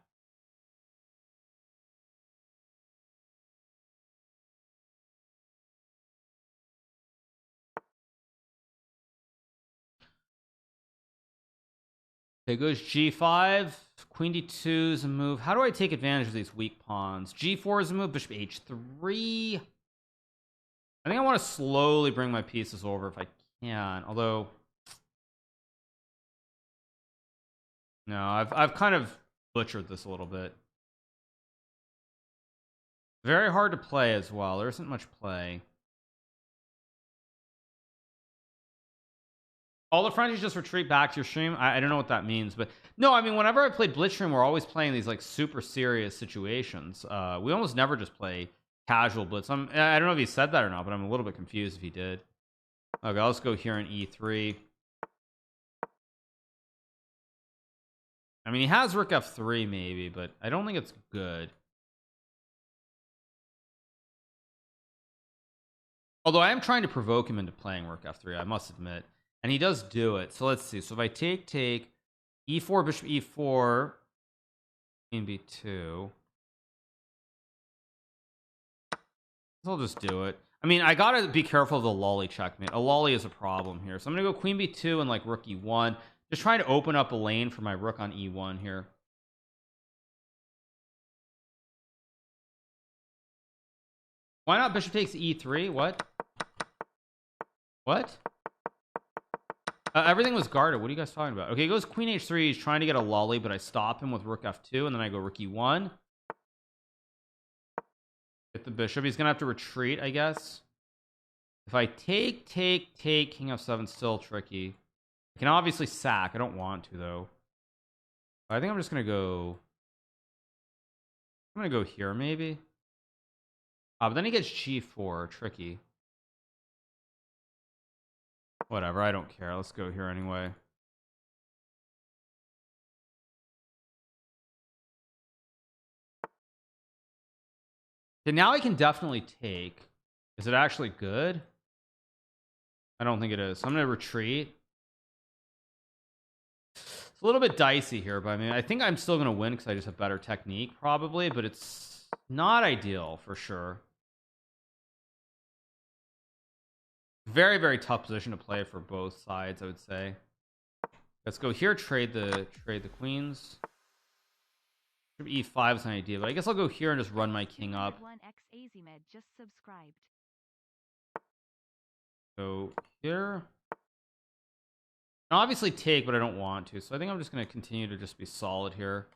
Okay, goes g5. Queen d2 is a move. How do I take advantage of these weak pawns? g4 is a move. Bishop h3. I think I want to slowly bring my pieces over if I can. Although, no, I've kind of butchered this a little bit. Very hard to play as well. There isn't much play. All the friends just retreat back to your stream. I don't know what that means, but no, I mean, whenever I played Blitzstream, we're always playing these like super serious situations. We almost never just play casual blitz. I don't know if he said that or not, but I'm a little bit confused if he did. Okay, let's go here in e3. I mean, he has rook f3 maybe, but I don't think it's good. Although I am trying to provoke him into playing rook f3, I must admit. And he does do it. So let's see. So if I take e4, bishop e4, queen b2. I'll just do it. I mean, I gotta be careful of the lolly checkmate. A lolly is a problem here, so I'm gonna go queen b2 and like rook e1, just trying to open up a lane for my rook on e1 here. Why not bishop takes e3? What? Everything was guarded. What are you guys talking about? Okay, he goes queen h3. He's trying to get a lolly, but I stop him with rook f2, and then I go rook e1. Get the bishop. He's gonna have to retreat, I guess. If I take king f7, still tricky. I can obviously sack. I don't want to though. I think I'm just gonna go. I'm gonna go here maybe. But then he gets g4. Tricky. Whatever. I don't care. Let's go here anyway. Okay, now I can definitely take. Is it actually good? I don't think it is. So I'm gonna retreat. It's a little bit dicey here, but I mean, I think I'm still gonna win because I just have better technique, probably. But it's not ideal for sure. Very, very tough position to play for both sides, I would say. Let's go here. Trade the queens. E5 is an idea, but I guess I'll go here and just run my king up. Just subscribed. Go here. I'll obviously take, but I don't want to, so I think I'm just going to continue to just be solid here.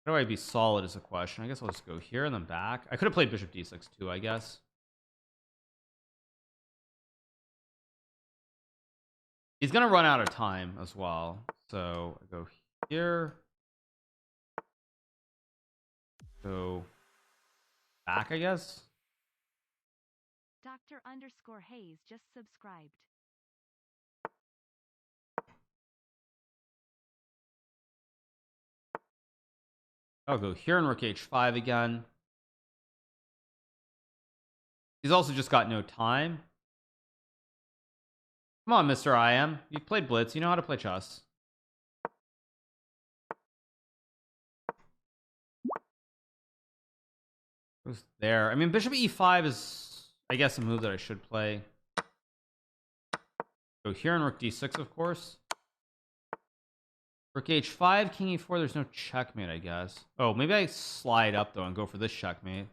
How do I be solid is a question. I guess I'll just go here and then back. I could have played bishop d6 too, I guess. He's going to run out of time as well, so I go here. Go back, I guess. Dr_Hayes just subscribed. I'll go here and rook h5 again. He's also just got no time. Come on, Mr. IM. You've played Blitz. You know how to play chess. Goes there. I mean, bishop e5 is, I guess, a move that I should play. Go here and rook d6, of course. Rook h5, king e4. There's no checkmate, I guess. Oh, maybe I slide up, though, and go for this checkmate.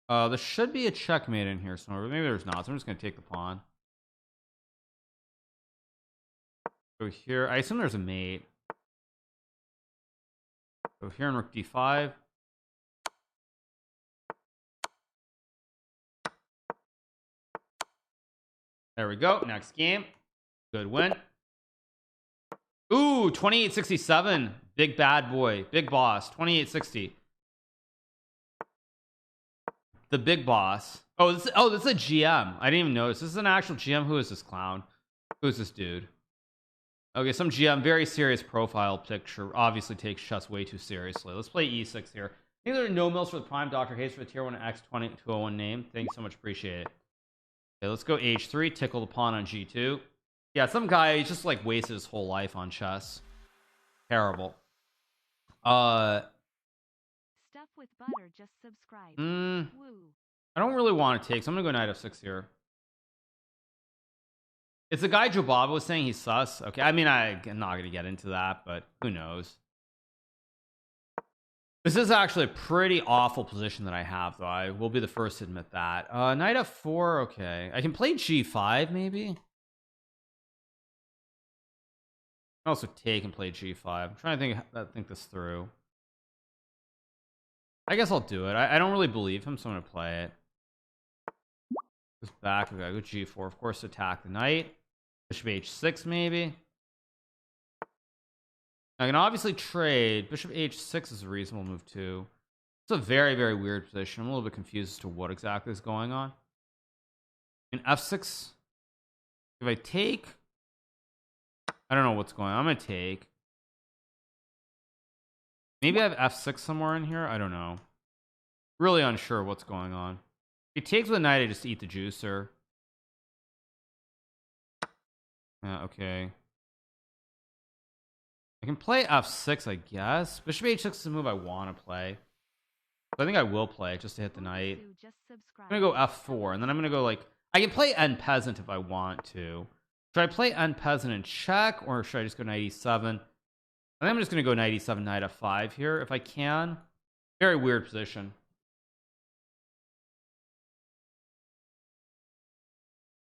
There should be a checkmate in here somewhere, but maybe there's not, so I'm just going to take the pawn. Go here. I assume there's a mate. Go here and rook d5. There we go. Next game. Good win. Ooh, 2867. Big bad boy. Big boss. 2860. The big boss. Oh, this is a GM. I didn't even notice. This is an actual GM. Who is this clown? Who is this dude? Okay, some GM. Very serious profile picture. Obviously takes chess way too seriously. Let's play e6 here. I think there are no mills for the prime. Dr. Hayes for the tier 1 X20201 name. Thanks so much. Appreciate it. Okay, let's go h3. Tickle the pawn on g2. Yeah, some guy just like wasted his whole life on chess. Terrible. Stuff with butter just subscribed. I Woo. don't really want to take, so I'm gonna go knight f6 here. It's the guy Joe Bob was saying he's sus. Okay, I mean, I'm not gonna get into that, but who knows. This is actually a pretty awful position that I have, though. I will be the first to admit that. Knight f4, okay. I can play g5, maybe. I can also take and play g5. I'm trying to think this through. I guess I'll do it. I don't really believe him, so I'm going to play it. Just back. Okay, I go g4. Of course, attack the knight. Bishop h6, maybe. I can obviously trade. Bishop h6 is a reasonable move, too. It's a very, very weird position. I'm a little bit confused as to what exactly is going on. In f6, if I take... I don't know what's going on. I'm going to take. Maybe I have f6 somewhere in here. I don't know. Really unsure what's going on. If he takes with a knight, I just eat the juicer. Yeah, okay. I can play f6, I guess. Bishop h6 is a move I want to play. So I think I will play just to hit the knight. I'm gonna go f4, and then I'm gonna go like I can play end peasant if I want to. Should I play end peasant and check, or should I just go knight e7? I think I'm just gonna go knight e7, knight f5 here if I can. Very weird position.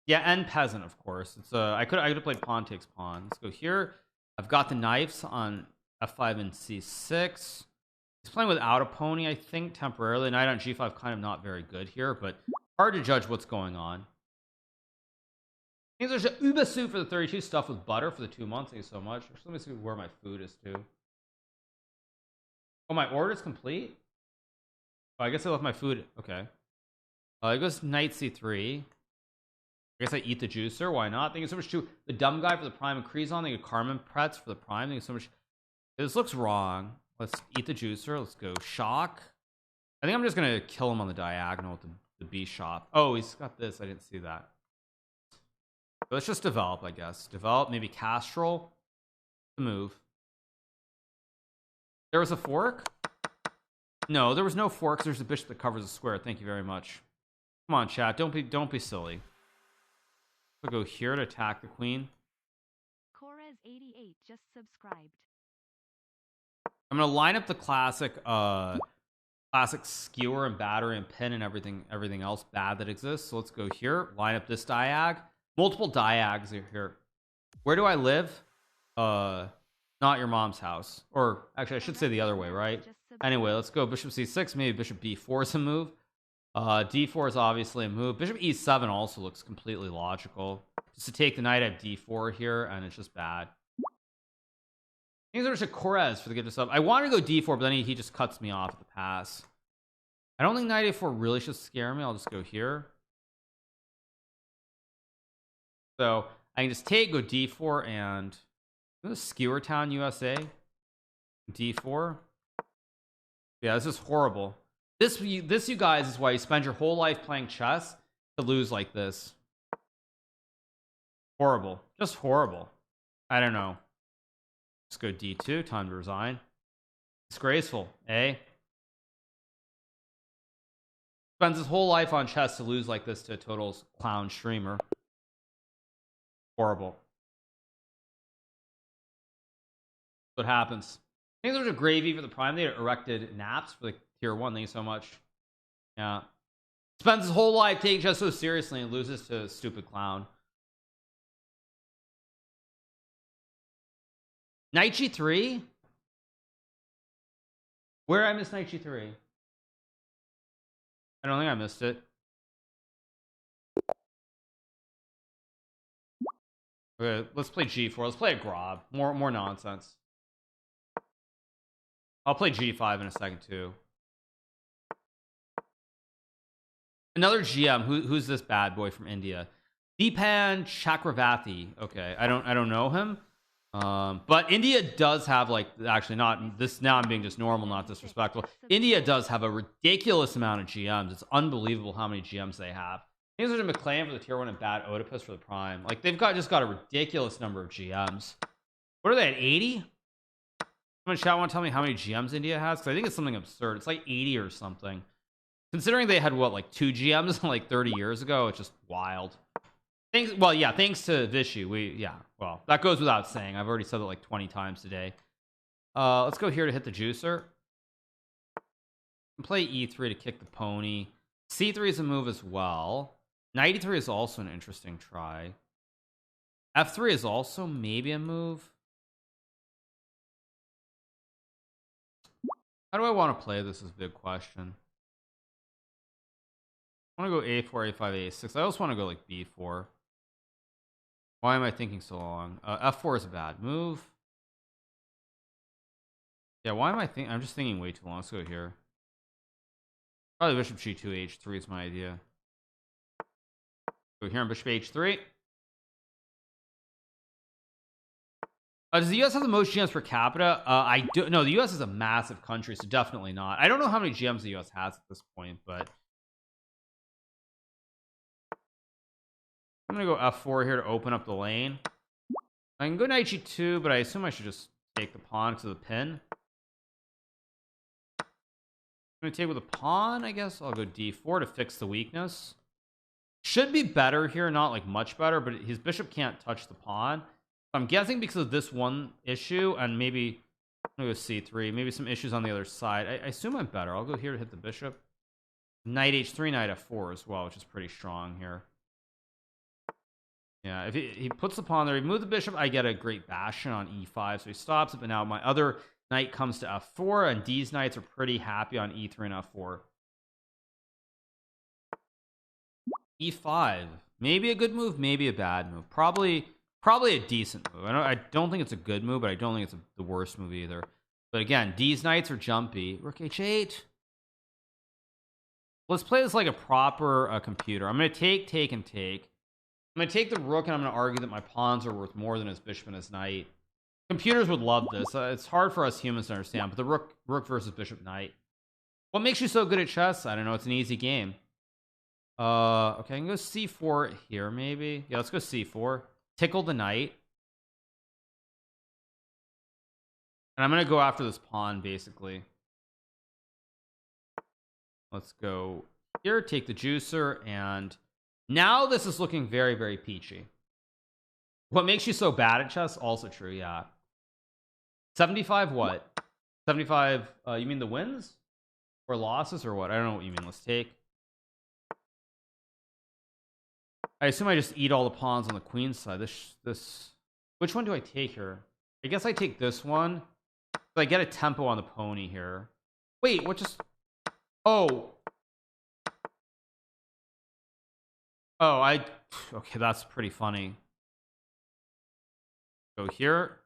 Yeah, end peasant, of course. It's I could have played pawn takes pawn. Let's go here. I've got the knights on f5 and c6. He's playing without a pony, I think, temporarily. Knight on g5 kind of not very good here, but hard to judge what's going on. There's an Ubasu for the 32 stuff with butter for the 2 months. Thank you so much. Actually, let me see where my food is too. Oh, my order is complete? Oh, I guess I left my food. Okay. It goes knight c3. I guess I eat the juicer. Why not? Thank you so much to the dumb guy for the prime and Krezon. Thank you, Carmen Pretz for the prime. Thank you so much. This looks wrong. Let's eat the juicer. Let's go shock. I think I'm just gonna kill him on the diagonal with the bishop. Oh, he's got this. I didn't see that. So let's just develop, I guess. Develop, maybe Castrol. The move. There was a fork? No, there was no forks. There's a bishop that covers a square. Thank you very much. Come on, chat. Don't be silly. We'll go here to attack the queen. Corez88 just subscribed. I'm gonna line up the classic skewer and battery and pin and everything else bad that exists. So let's go here, line up this diag. Multiple diags here. Where do I live? Not your mom's house. Or actually I should say the other way, right? Anyway, let's go bishop c6, maybe bishop b4 is a move. D4 is obviously a move. Bishop e7 also looks completely logical. Just to take the knight at d4 here, and it's just bad. I think there's a Corez for the gift of sub. I wanted to go d4, but then he just cuts me off at the pass. I don't think knight a4 really should scare me. I'll just go here. So I can just take, go d4, and Skewer Town, USA. d4. Yeah, this is horrible. This, you guys, is why you spend your whole life playing chess to lose like this. Horrible. Just horrible. I don't know. Let's go d2. Time to resign. Disgraceful, eh? Spends his whole life on chess to lose like this to a total clown streamer. Horrible. What happens? I think there's a gravy for the prime. They erected naps for the tier 1. Thank you so much. Yeah. Spends his whole life taking chess so seriously and loses to a stupid clown. Knight g3? Where did I miss knight g3? I don't think I missed it. Okay, let's play g4. Let's play a grob. More nonsense. I'll play g5 in a second too. Another GM. Who's this bad boy from India? Deepan Chakravarti. Okay, I don't know him. But India does have, like, actually not this, now I'm being just normal, not disrespectful. India does have a ridiculous amount of GMs. It's unbelievable how many GMs they have. I think there's a McLean for the tier 1 and bad Oedipus for the prime. Like, they've just got a ridiculous number of GMs. What are they at, 80? Someone in chat want to tell me how many GMs India has? Because I think it's something absurd. It's like 80 or something. Considering they had, what, like 2 GMs like 30 years ago, it's just wild. Well, yeah, thanks to Vishy. Well, that goes without saying. I've already said it like 20 times today. Let's go here to hit the juicer. And play e3 to kick the pony. c3 is a move as well. Knight e3 is also an interesting try. f3 is also maybe a move. How do I want to play this is a big question. I want to go a4, a5, a6. I also want to go like b4. Why am I thinking so long? F4 is a bad move. Yeah, why am I thinking? I'm just thinking way too long. Let's go here. Probably bishop g2, h3 is my idea. Go here on bishop h3. Does the US have the most GMs per capita? I do. No, the US is a massive country, so definitely not. I don't know how many GMs the US has at this point, but I'm gonna go f4 here to open up the lane. I can go knight g2, but I assume I should just take the pawn because of the pin. I'm gonna take with a pawn, I guess. I'll go d4 to fix the weakness. Should be better here, not like much better, but his bishop can't touch the pawn. I'm guessing because of this one issue, and maybe I'm gonna go c3, maybe some issues on the other side. I assume I'm better. I'll go here to hit the bishop. Knight h3, knight f4 as well, which is pretty strong here. Yeah, if he puts the pawn there, he moves the bishop, I get a great bastion on e5, so he stops it. But now my other knight comes to f4, and these knights are pretty happy on e3 and f4. e5, maybe a good move, maybe a bad move. Probably a decent move. I don't think it's a good move, but I don't think it's the worst move either. But again, these knights are jumpy. Rook h8. Let's play this like a proper computer. I'm going to take and take. I'm going to take the rook, and I'm going to argue that my pawns are worth more than his bishop and his knight. Computers would love this. It's hard for us humans to understand, but the rook versus bishop knight. What makes you so good at chess? I don't know. It's an easy game. Okay, I can go c4 here maybe. Yeah, let's go c4. Tickle the knight. And I'm going to go after this pawn, basically. Let's go here, take the juicer, and now this is looking very, very peachy. What makes you so bad at chess? Also true, yeah. 75 what? 75, you mean the wins? Or losses or what? I don't know what you mean. Let's take. I assume I just eat all the pawns on the queen side. Which one do I take here? I guess I take this one. So I get a tempo on the pony here. Wait, what just... Oh, okay, that's pretty funny. Go here.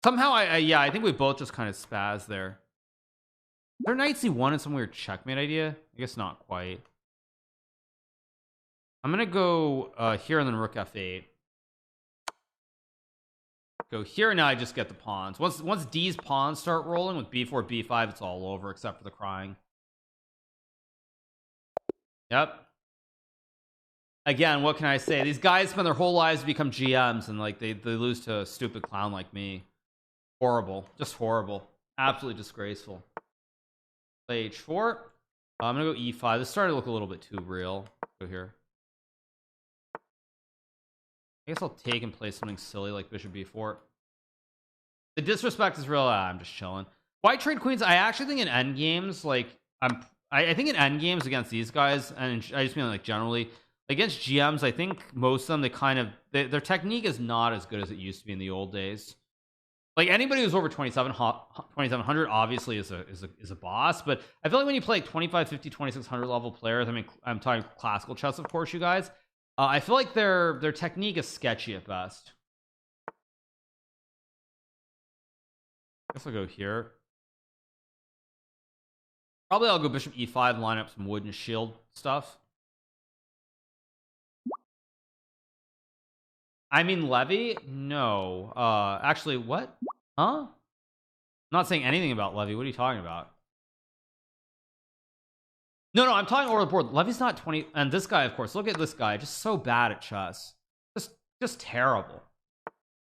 Somehow yeah, I think we both just kind of spaz there. Their knight c1 and some weird checkmate idea. I guess not quite. I'm gonna go here and then rook f8. Go here, now I just get the pawns. Once D's pawns start rolling with b4, b5, it's all over except for the crying. Yep. Again, what can I say? These guys spend their whole lives to become GMs, and like they lose to a stupid clown like me. Horrible. Just horrible. Absolutely disgraceful. Play h4. I'm gonna go e5. This started to look a little bit too real. Go here. I guess I'll take and play something silly like bishop b4. The disrespect is real. I'm just chilling. Why trade queens? I actually think in endgames, like I think in endgames against these guys, and I just mean like generally against GMs, I think most of them their technique is not as good as it used to be in the old days. Like anybody who's over 2700 obviously is a boss, but I feel like when you play like 25, 50, 2600 level players, I mean I'm talking classical chess, of course, you guys. I feel like their technique is sketchy at best. I guess I'll go here. Probably I'll go bishop e5, line up some wood and shield stuff. I mean Levy? No. Actually, what? Huh? I'm not saying anything about Levy. What are you talking about? No, I'm talking over the board. Levy's not 20, and this guy, of course. Look at this guy, just so bad at chess, just terrible.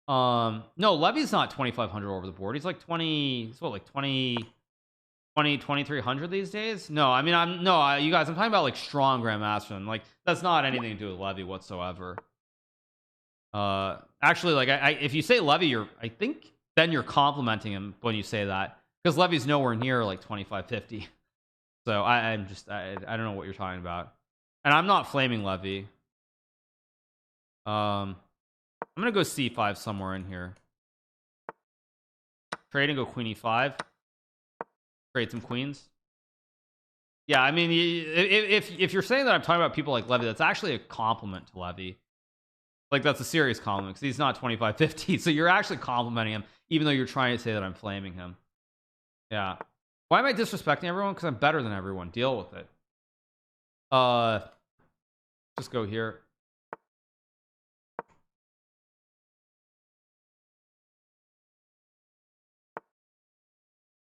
No, Levy's not 2500 over the board. He's like 20. He's what, like 2300 these days? No, I mean you guys. I'm talking about like strong grandmaster, and like that's not anything to do with Levy whatsoever. Actually, like if you say Levy, I think then you're complimenting him when you say that, because Levy's nowhere near like 2550. So I don't know what you're talking about, and I'm not flaming Levy. I'm gonna go c5 somewhere in here. Trade and go queen e5. Trade some queens. Yeah, I mean, if you're saying that I'm talking about people like Levy, that's actually a compliment to Levy. Like that's a serious compliment, because he's not 2550. So you're actually complimenting him, even though you're trying to say that I'm flaming him. Yeah. Why am I disrespecting everyone? Because I'm better than everyone. Deal with it. Just go here.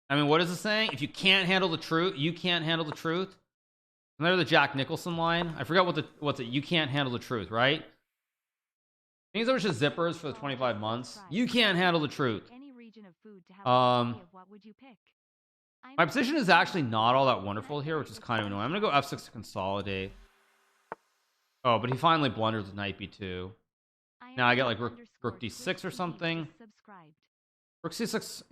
I mean, what is it saying? If you can't handle the truth, you can't handle the truth. And there's the Jack Nicholson line. I forgot what's it. You can't handle the truth, right? Things are just zippers for the 25 months. You can't handle the truth. food to have a variety Um, of what would you pick? my position is actually not all that wonderful here, which is kind of annoying. I'm gonna go f6 to consolidate. Oh, but he finally blunders with knight b2. Now I get like rook d6 or something. Rook c6.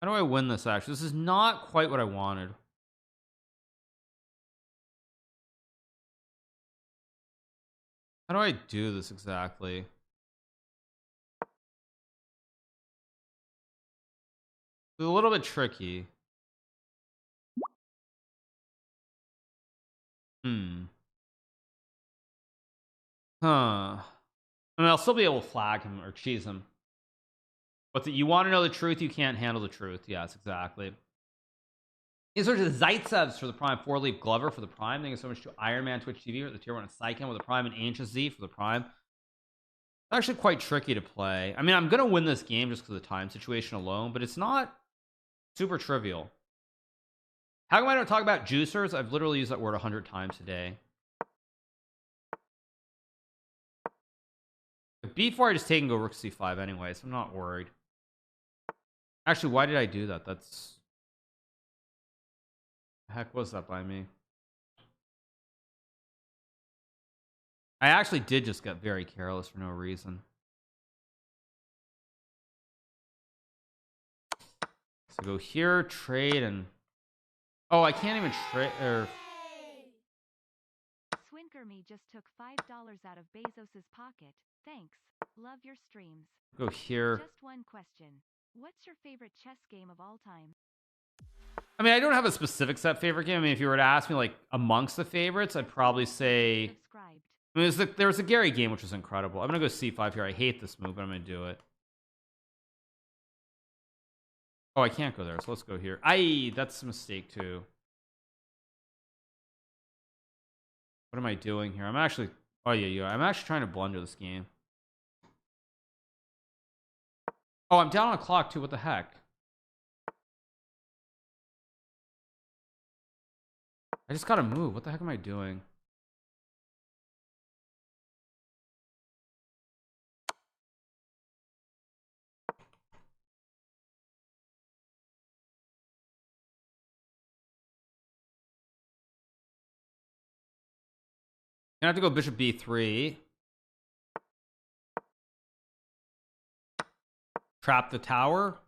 How do I win this? Actually, this is not quite what I wanted. How do I do this exactly? It's a little bit tricky. Huh. I mean, I'll still be able to flag him or cheese him. What's it? You want to know the truth? You can't handle the truth. Yes, exactly. These are the Zaitsevs for the Prime. 4-leaf Glover for the Prime. Thank you so much to Iron Man Twitch TV for the tier 1 Psychem with the Prime, and Ancient Z for the Prime. It's actually quite tricky to play. I mean, I'm gonna win this game just because of the time situation alone, but it's not super trivial. How come I don't talk about juicers? I've literally used that word 100 times today. B4 I just take and go rook c5 anyway, so I'm not worried. Actually, why did I do that? That's... The heck was that by me? I actually did just get very careless for no reason. So go here, trade, and... Oh, I can't even trade... Swinker me just took $5 out of Bezos's pocket. Thanks. Love your streams. Go here. Just one question. What's your favorite chess game of all time? I mean, I don't have a specific set favorite game. I mean, if you were to ask me, like, amongst the favorites, I'd probably say... Subscribed. I mean, there was a Gary game, which was incredible. I'm going to go c5 here. I hate this move, but I'm going to do it. Oh, I can't go there, so let's go here. That's a mistake, too. What am I doing here? I'm actually... Oh, yeah. I'm actually trying to blunder this game. Oh, I'm down on a clock, too. What the heck? I just gotta move. What the heck am I doing? I have to go bishop b3. Trap the tower.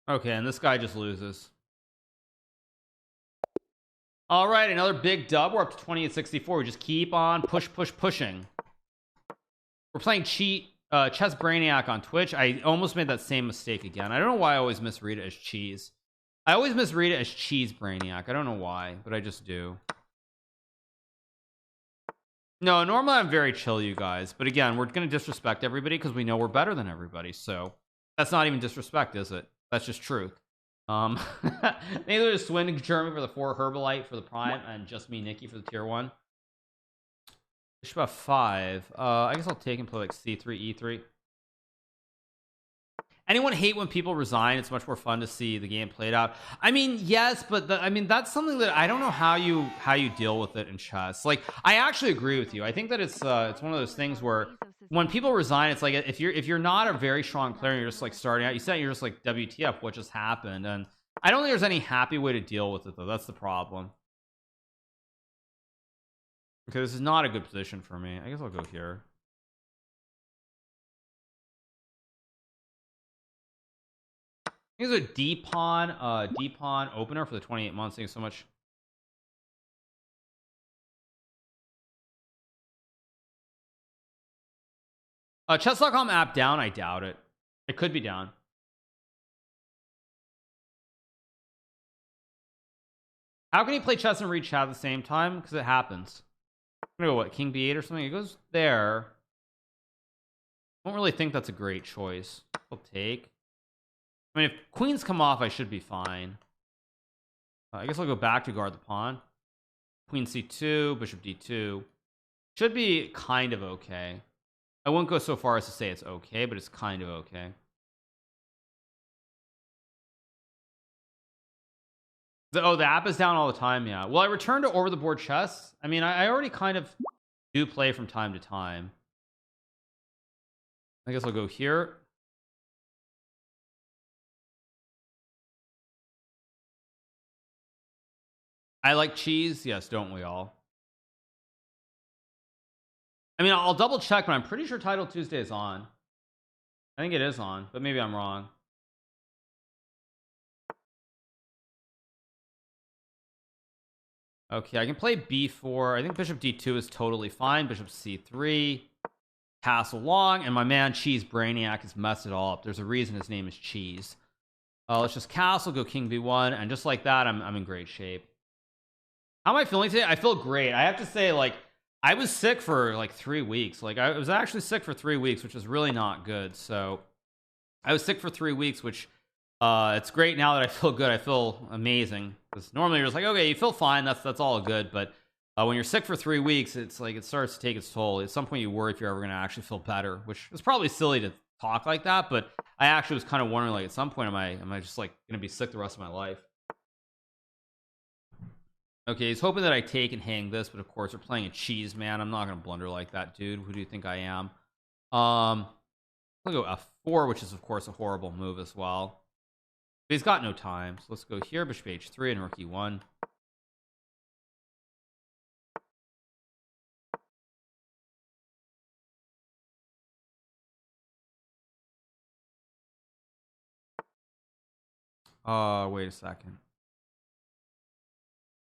Okay, and this guy just loses. All right, another big dub. We're up to 2864. We just keep on pushing. We're playing Chess Brainiac on Twitch. I almost made that same mistake again. I don't know why I always misread it as cheese. I always misread it as Cheese Brainiac. I don't know why, but I just do. No, normally I'm very chill, you guys. But again, we're going to disrespect everybody because we know we're better than everybody. So that's not even disrespect, is it? That's just truth. Neither is Swin German for the 4 Herbalite for the Prime, and just me, Nikki, for the tier 1. Bishop f5. I guess I'll take and play like c3, e3. Anyone hate when people resign? It's much more fun to see the game played out. I mean, yes, but I mean, that's something that I don't know how you deal with it in chess. Like, I actually agree with you. I think that it's one of those things where when people resign, it's like if you're not a very strong player and you're just like starting out, you're just like WTF, what just happened? And I don't think there's any happy way to deal with it, though. That's the problem. Okay, this is not a good position for me. I guess I'll go here. Here's a D-pawn opener for the 28 months. Thank you so much. Chess.com app down? I doubt it. It could be down. How can he play chess and read chat at the same time? Because it happens. I'm gonna go what, King B8 or something? It goes there. I don't really think that's a great choice. I'll take. I mean, if queens come off, I should be fine. I guess I'll go back to guard the pawn. Queen c2, bishop d2. Should be kind of okay. I wouldn't go so far as to say it's okay, but it's kind of okay. Oh, the app is down all the time. Yeah. Well, I return to over the board chess. I mean, I already kind of do play from time to time. I guess I'll go here. I like cheese. Yes, don't we all? I mean, I'll double check, but I'm pretty sure Title Tuesday is on. I think it is on, but maybe I'm wrong. Okay, I can play b4. I think bishop d2 is totally fine. Bishop c3, castle long, and my man Cheese Brainiac has messed it all up. There's a reason his name is Cheese. Let's just castle, go king b1, and just like that, I'm in great shape. How am I feeling today? I feel great. I have to say, like, I was sick for like 3 weeks. Like, I was actually sick for 3 weeks, which is really not good. So I was sick for 3 weeks, which it's great now that I feel good. I feel amazing. Because normally you're just like, okay, you feel fine. That's all good. But when you're sick for 3 weeks, it's like it starts to take its toll. At some point, you worry if you're ever going to actually feel better, which is probably silly to talk like that. But I actually was kind of wondering, like, at some point, am I just like going to be sick the rest of my life? Okay, he's hoping that I take and hang this, but of course we're playing a cheese, man. I'm not going to blunder like that, dude. Who do you think I am? I'll go f4, which is of course a horrible move as well. But he's got no time, so let's go here. Bishop h3 and rook e1. Wait a second.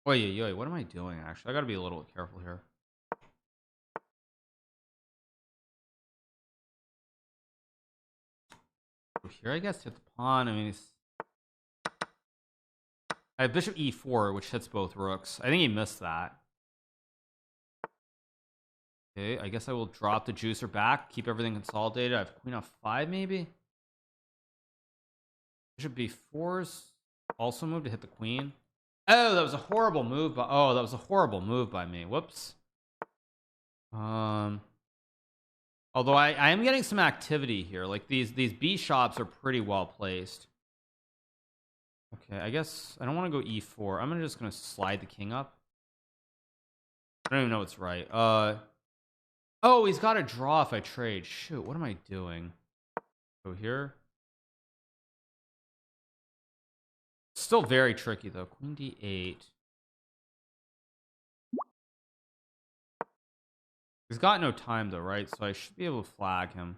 Wait, what am I doing? Actually, I got to be a little careful here. Here, I guess, hit the pawn. I mean, I have bishop e4, which hits both rooks. I think he missed that. Okay, I guess I will drop the juicer back, keep everything consolidated. I have queen f5, maybe. Bishop b4's also moved to hit the queen. Oh, that was a horrible move. That was a horrible move by me. Whoops. Although I am getting some activity here. Like these B shops are pretty well placed. Okay, I guess I don't want to go e4. I'm just gonna slide the king up. I don't even know what's right. Oh, he's got a draw if I trade. Shoot, what am I doing? Go here. Still very tricky though. Queen d8. He's got no time though, right? So I should be able to flag him.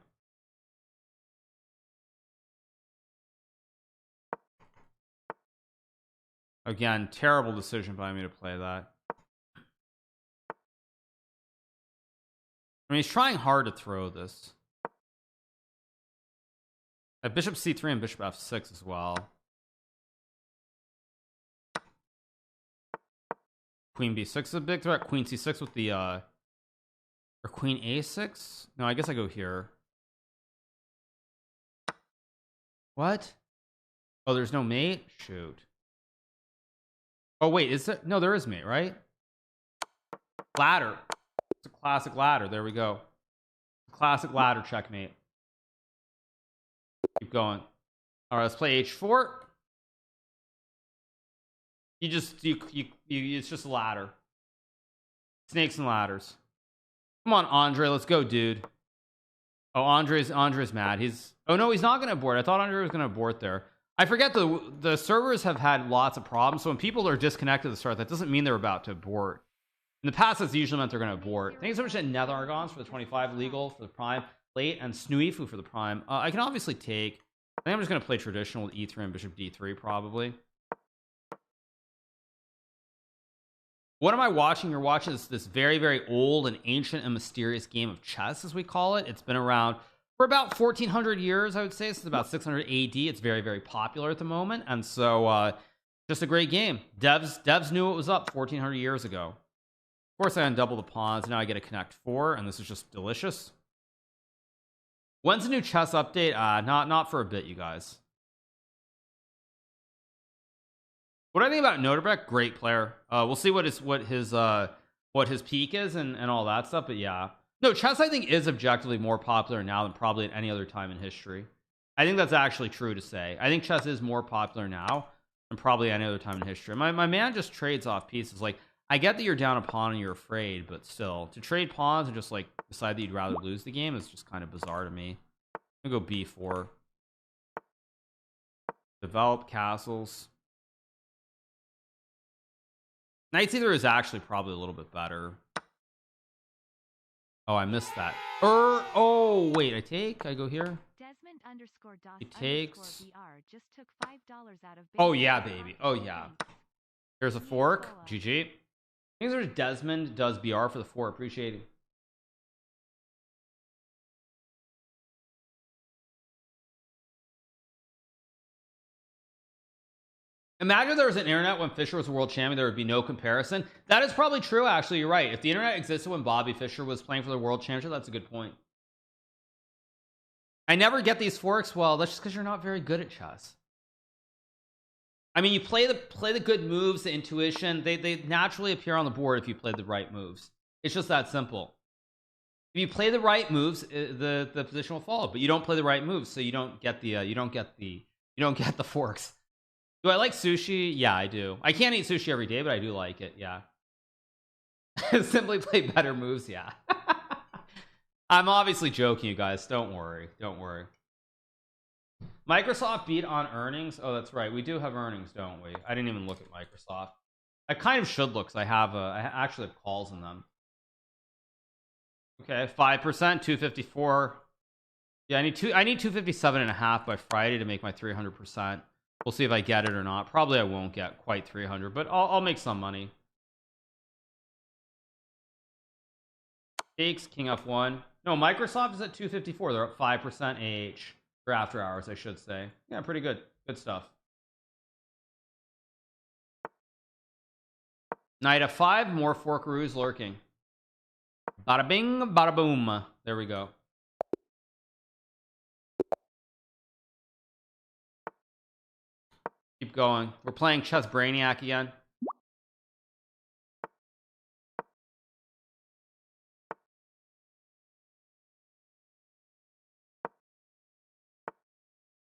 Again, terrible decision by me to play that. I mean, he's trying hard to throw this. At bishop c3 and bishop f6 as well. Queen b6 is a big threat. Queen c6 with the or queen a6. No, I guess I go here. What? Oh, there's no mate. Shoot. Oh wait, is it? No, there is mate, right? Ladder. It's a classic ladder. There we go. Classic ladder checkmate. Keep going. All right, let's play h4. It's just a ladder. Snakes and ladders. Come on, Andre, let's go, dude. Oh, Andre's mad. Oh no, he's not gonna abort. I thought Andre was gonna abort there. I forget the servers have had lots of problems. So when people are disconnected at the start, that doesn't mean they're about to abort. In the past, that's usually meant they're gonna abort. Thanks so much to Nethergons for the 25 legal for the prime, late, and Snuifu for the prime. I can obviously take. I think I'm just gonna play traditional with e3 and bishop d3 probably. What am I watching? You're watching this very, very old and ancient and mysterious game of chess, as we call it. It's been around for about 1400 years, I would say. Since about 600 AD. It's very, very popular at the moment. And so just a great game. Devs knew it was up 1400 years ago. Of course, I undouble the pawns. Now I get a connect 4, and this is just delicious. When's the new chess update? Not for a bit, you guys. What do I think about Noterbreck? Great player. We'll see what his peak is and all that stuff. But yeah, no, chess I think is objectively more popular now than probably at any other time in history. I think that's actually true to say. I think chess is more popular now. and probably any other time in history. My man just trades off pieces. Like, I get that you're down a pawn and you're afraid, but still, to trade pawns and just like decide that you'd rather lose the game is just kind of bizarre to me. I'm gonna go b4. Develop castles. Knight c3 is actually probably a little bit better. Oh, I missed that. Oh, wait, I take? I go here? Desmond underscore DOS He takes. underscore BR just took $5 out of Oh, Bezos' yeah, pocket. baby. Oh, yeah. Thanks. Here's a fork. GG. Things are Desmond does BR for the 4. Appreciate it. Imagine there was an internet when Fischer was a world champion, there would be no comparison. That is probably true, actually. You're right. If the internet existed when Bobby Fischer was playing for the world championship, that's a good point. I never get these forks. Well, that's just because you're not very good at chess. I mean, you play the good moves, the intuition. They naturally appear on the board if you play the right moves. It's just that simple. If you play the right moves, the position will follow. But you don't play the right moves, so you don't get the forks. Do I like sushi? Yeah, I do. I can't eat sushi every day, but I do like it. Yeah. Simply play better moves. Yeah. I'm obviously joking, you guys. Don't worry. Don't worry. Microsoft beat on earnings. Oh, that's right. We do have earnings, don't we? I didn't even look at Microsoft. I kind of should look because I actually have calls in them. Okay, 5%, 254. Yeah, I need 257.5 by Friday to make my 300%. We'll see if I get it or not. Probably I won't get quite 300, but I'll make some money. Takes King F1. No, Microsoft is at 254. They're up 5% AH for after hours, I should say. Yeah, pretty good. Good stuff. Knight F5, more forkaroos lurking. Bada bing, bada boom. There we go. Keep going. We're playing Chess Brainiac again.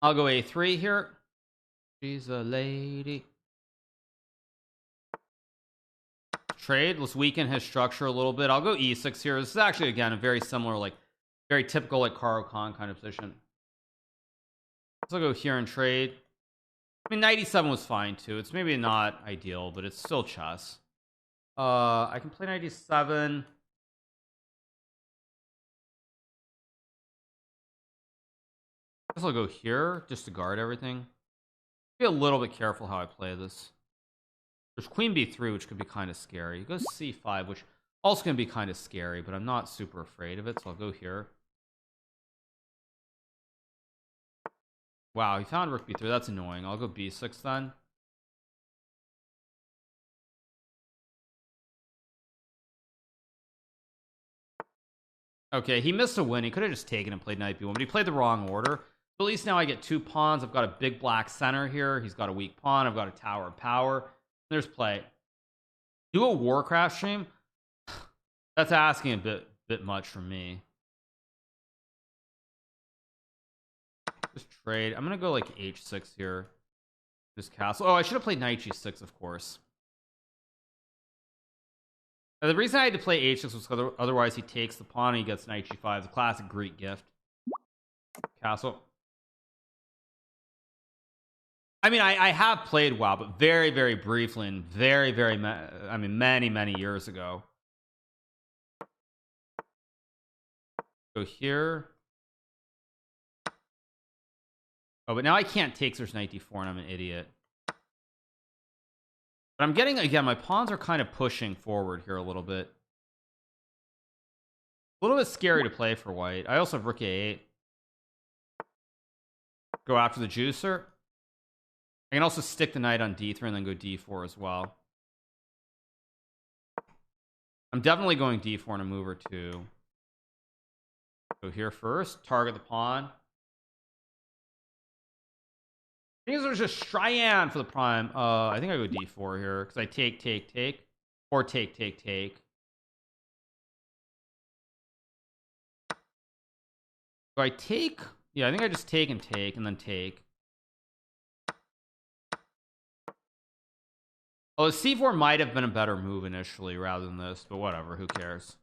I'll go A3 here. She's a lady. Trade. Let's weaken his structure a little bit. I'll go E6 here. This is actually, again, a very similar, like, very typical, like, Karo Khan kind of position. So I'll go here and trade. I mean, 97 was fine, too. It's maybe not ideal, but it's still chess. I can play 97. I guess I'll go here just to guard everything. Be a little bit careful how I play this. There's Queen B3, which could be kind of scary. Goes C5, which also can be kind of scary, but I'm not super afraid of it, so I'll go here. Wow, he found Rook B3. That's annoying. I'll go B6 then. Okay, he missed a win. He could have just taken and played Knight B1, but he played the wrong order. So at least now I get 2 pawns. I've got a big black center here. He's got a weak pawn. I've got a tower of power. There's play. Do a Warcraft stream? That's asking a bit much from me. Just trade. I'm gonna go like H6 here. Just castle. Oh, I should have played Knight G6, of course. Now, the reason I had to play H6 was because otherwise he takes the pawn and he gets Knight G5. The classic Greek gift. Castle. I mean, I have played WoW, but very, very briefly and many years ago. Go here. Oh, but now I can't take, so there's Knight D4 and I'm an idiot. But I'm getting, again, my pawns are kind of pushing forward here a little bit. A little bit scary to play for white. I also have Rook A8. Go after the juicer. I can also stick the knight on D3 and then go D4 as well. I'm definitely going D4 in a move or two. Go here first. Target the pawn. These are just Cheyenne for the prime. I think I go D4 here because I take. Or take. Do I take? Yeah, I think I just take and then take. Although c4 might have been a better move initially rather than this, but whatever, who cares.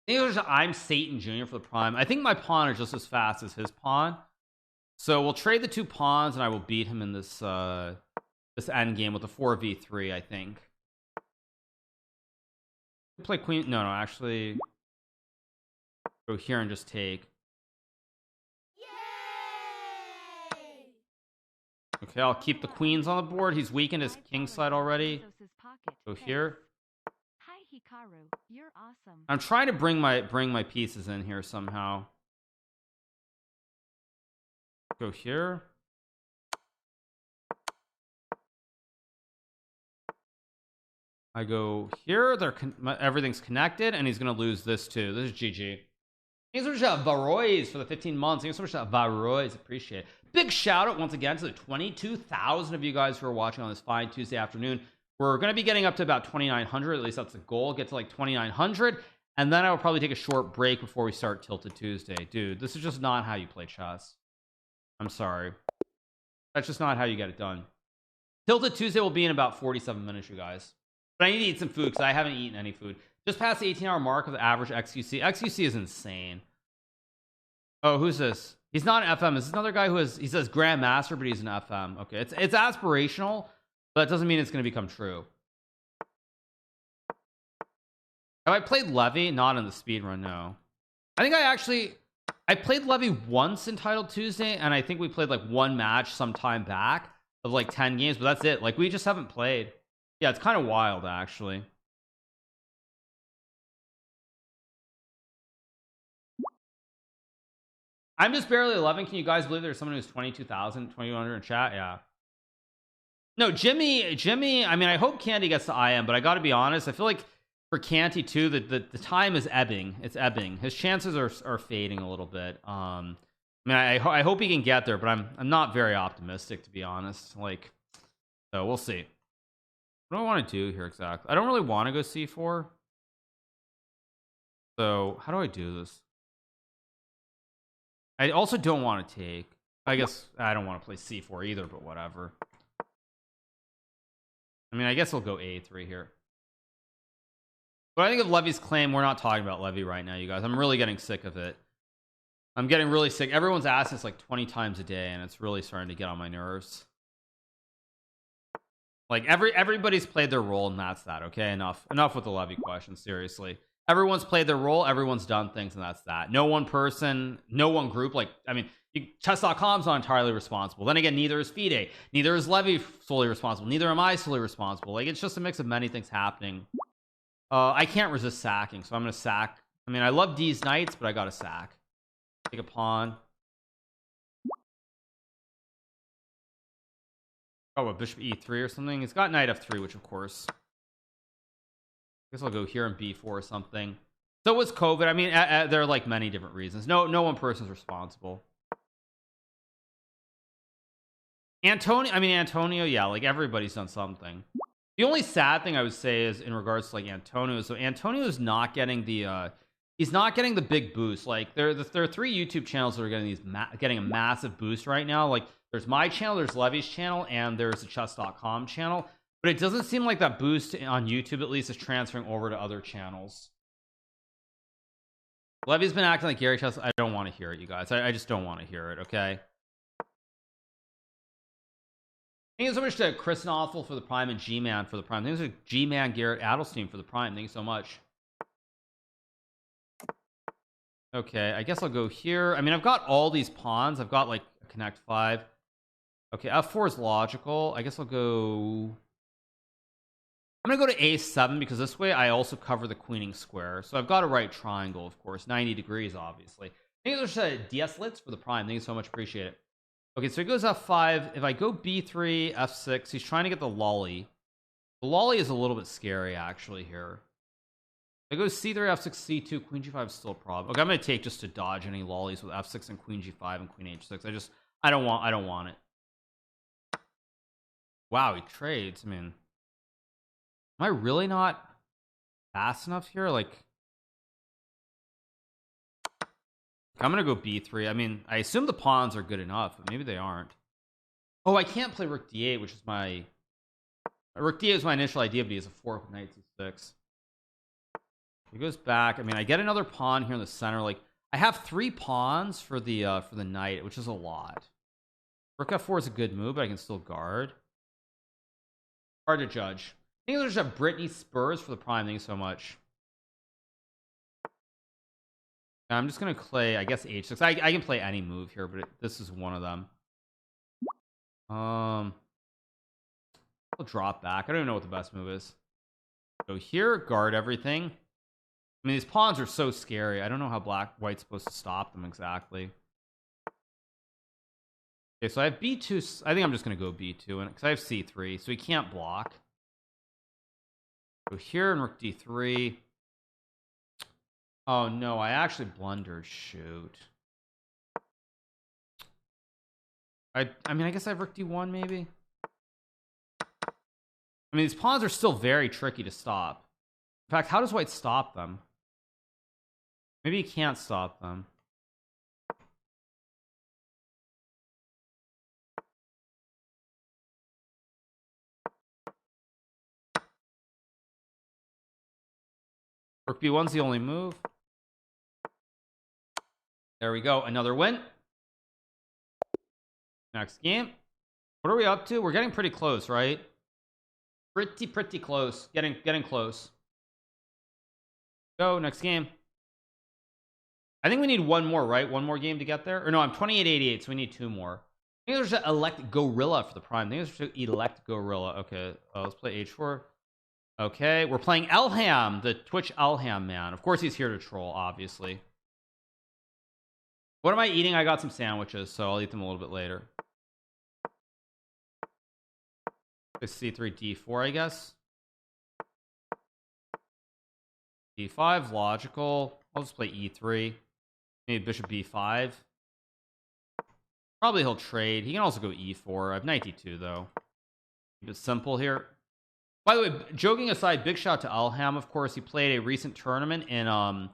I'm Satan Jr. for the prime. I think my pawn is just as fast as his pawn, so we'll trade the 2 pawns and I will beat him in this this end game with a 4v3. I think play queen. No, actually go here and just take. Okay, I'll keep the queens on the board. He's weakened his king side already. Go here. Hi Hikaru, you're awesome. I'm trying to bring my pieces in here somehow. Go here. I go here. Everything's connected, and he's gonna lose this too. This is GG. Thanks so much Varois for the 15 months. Thanks so much Varois. Appreciate it. Big shout out once again to the 22,000 of you guys who are watching on this fine Tuesday afternoon. We're going to be getting up to about 2,900. At least that's the goal. Get to like 2,900, and then I will probably take a short break before we start Tilted Tuesday. Dude, this is just not how you play chess. I'm sorry. That's just not how you get it done. Tilted Tuesday will be in about 47 minutes, you guys. But I need to eat some food because I haven't eaten any food. Just past the 18-hour mark of the average XQC. XQC is insane. Oh, who's this? He's not an FM. Is this another guy he says Grandmaster, but he's an FM. Okay, it's aspirational, but that doesn't mean it's going to become true. Have I played Levy? Not in the speedrun, no. I think I played Levy once in Titled Tuesday, and I think we played like one match some time back of like 10 games, but that's it. Like, we just haven't played. Yeah, it's kind of wild, actually. I'm just barely 11. Can you guys believe there's someone who's 22,000, 2,100 in chat? Yeah. No, Jimmy. I mean, I hope Candy gets to IM, but I got to be honest. I feel like for Canty too, the time is ebbing. It's ebbing. His chances are fading a little bit. I mean, I hope he can get there, but I'm not very optimistic, to be honest. Like, so we'll see. What do I want to do here exactly? I don't really want to go C4. So how do I do this? I also don't want to take. I guess I don't want to play C4 either, but whatever. I mean, I guess I'll go A3 here. But I think of Levy's claim, we're not talking about Levy right now, you guys. I'm really getting sick of it. I'm getting really sick. Everyone's asking this like 20 times a day, and it's really starting to get on my nerves. Like everybody's played their role, and that's that. Okay, enough with the Levy question. Seriously. Everyone's played their role, everyone's done things, and that's that. No one person, no one group. Like, I mean, chess.com's not entirely responsible. Then again, neither is FIDE, neither is Levy solely responsible, neither am I solely responsible. Like, it's just a mix of many things happening. I can't resist sacking, so I'm gonna sack. I mean, I love D's knights, but I gotta sack. Take a pawn. Oh, a bishop e3 or something. It's got knight f3, which of course, I guess I'll go here and b4 or something. So was COVID. I mean, there are like many different reasons. No one person's responsible. Antonio, yeah, like everybody's done something. The only sad thing I would say is in regards to like Antonio. So Antonio's not getting the he's not getting the big boost. Like there are 3 YouTube channels that are getting getting a massive boost right now. Like there's my channel, there's Levy's channel, and there's the chess.com channel. But it doesn't seem like that boost on YouTube, at least, is transferring over to other channels. Levy's been acting like Gary Chess. I don't want to hear it, you guys. I just don't want to hear it, okay? Thank you so much to Chris Knopfel for the Prime and G-Man for the Prime. Thanks to G-Man Garrett Adelstein for the Prime. Thank you so much. Okay, I guess I'll go here. I mean, I've got all these pawns. I've got like a connect 5. Okay, f4 is logical. I guess I'll go... I'm gonna go to a7 because this way I also cover the queening square. So I've got a right triangle, of course, 90 degrees, obviously. Thank you so much, DS Litz for the Prime. Thank you so much, appreciate it. Okay, so he goes f5. If I go b3, f6, he's trying to get the lolly. The lolly is a little bit scary, actually, here. If I go c3, f6, c2, queen g5 is still a problem. Okay, I'm gonna take just to dodge any lollies with f6 and queen g5 and queen h6. I don't want it. Wow, he trades. I mean, am I really not fast enough here? Like, I'm gonna go b3. I mean, I assume the pawns are good enough, but maybe they aren't. Oh, I can't play rook d8, which is my rook d8 is my initial idea, but he has a fork with knight c6. He goes back. I mean, I get another pawn here in the center. Like, I have 3 pawns for the knight, which is a lot. Rook f4 is a good move, but I can still guard. Hard to judge. I think there's a Brittany Spurs for the prime. Thank you so much. I'm just gonna play, I guess, h6. I can play any move here, but this is one of them. I'll drop back. I don't even know what the best move is. Go here, guard everything. I mean, these pawns are so scary. I don't know how white's supposed to stop them exactly. Okay, so I have b2. I think I'm just gonna go b2 because I have c3, so he can't block. Go here and rook d3. Oh no, I actually blundered. Shoot. I mean, I guess I have rook d1 maybe. I mean, these pawns are still very tricky to stop. In fact, how does white stop them? Maybe he can't stop them. Rook b1's the only move. There we go. Another win. Next game. What are we up to? We're getting pretty close, right? Pretty close. Getting close. Go, next game. I think we need one more, right? One more game to get there. Or no, I'm 28-88, so we need 2 more. I think there's an elect Gorilla for the prime. I think there's an elect Gorilla. Okay, let's play h4. Okay, we're playing Elham, the Twitch Elham man. Of course, he's here to troll, obviously. What am I eating? I got some sandwiches, so I'll eat them a little bit later. c3, d4, I guess. d5, logical. I'll just play e3. Maybe bishop b5. Probably he'll trade. He can also go e4. I have knight d2 though. Keep it simple here. By the way, joking aside, big shout to Elham. Of course, he played a recent tournament in I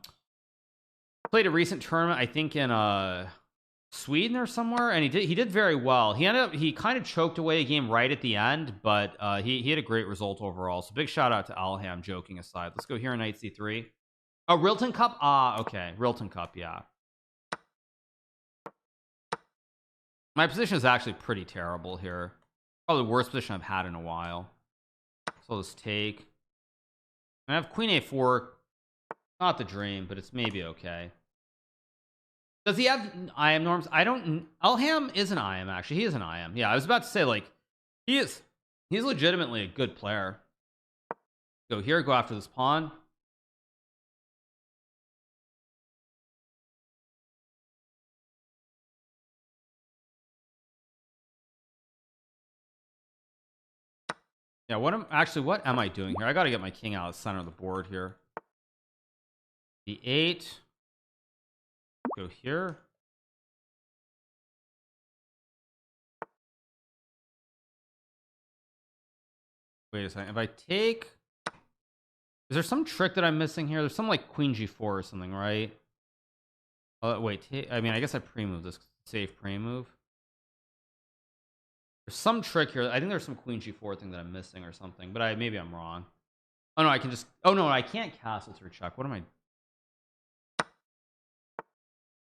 think in Sweden or somewhere, and he did very well. He kind of choked away a game right at the end, but he had a great result overall. So big shout out to Elham. Joking aside, let's go here on knight c3. Oh, Rilton Cup. Okay, Rilton Cup. Yeah. My position is actually pretty terrible here. Probably the worst position I've had in a while. So let's take. I have queen a4. Not the dream, but it's maybe okay. Does he have IM norms? I don't. Elham is an IM, actually. He is an IM. Yeah, I was about to say, like, he's legitimately a good player. Go here, go after this pawn. Yeah, what am I doing here? I got to get my king out of the center of the board here. d8. Go here. Wait a second. If I take, is there some trick that I'm missing here? There's some like queen g4 or something, right? Wait. I mean, I guess I pre-move this. Safe pre-move. There's some trick here. I think there's some queen g4 thing that I'm missing or something, but maybe I'm wrong. Oh no, I can just. Oh no, I can't castle through check. What am I?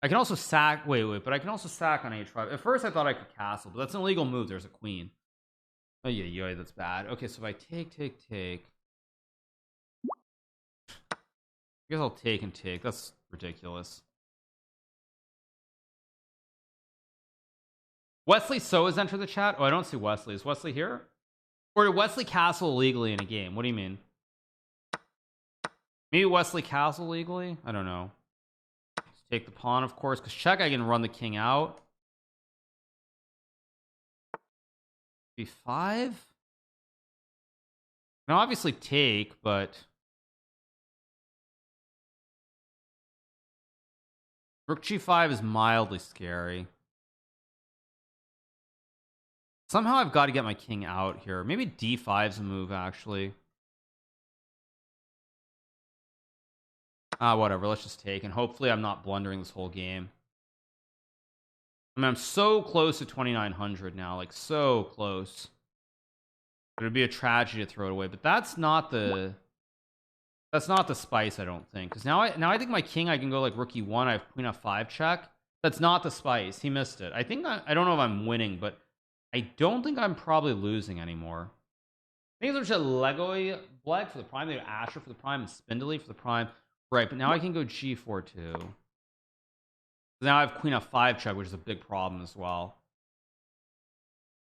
I can also sack. Wait, but I can also sack on h5. At first, I thought I could castle, but that's an illegal move. There's a queen. Oh yeah, that's bad. Okay, so if I take. I guess I'll take and take. That's ridiculous. Wesley So has entered the chat. Oh, I don't see Wesley. Is Wesley here? Or did Wesley castle illegally in a game? What do you mean? Maybe Wesley castle legally? I don't know. Let's take the pawn, of course, because check, I can run the king out. b5. Now, obviously take, but rook g5 is mildly scary. Somehow I've got to get my king out here. Maybe d5's a move, actually. Whatever. Let's just take, and hopefully I'm not blundering this whole game. I mean, I'm so close to 2,900 now, like so close. It would be a tragedy to throw it away, but that's not the spice, I don't think. Because now I think my king, I can go like rookie 1. I have queen f5 check. That's not the spice. He missed it. I think I don't know if I'm winning, but I don't think I'm probably losing anymore. I think there's a Lego Black for the prime. They have Asher for the prime and Spindly for the prime. Right, but now I can go g4 too. Now I have queen f5 check, which is a big problem as well.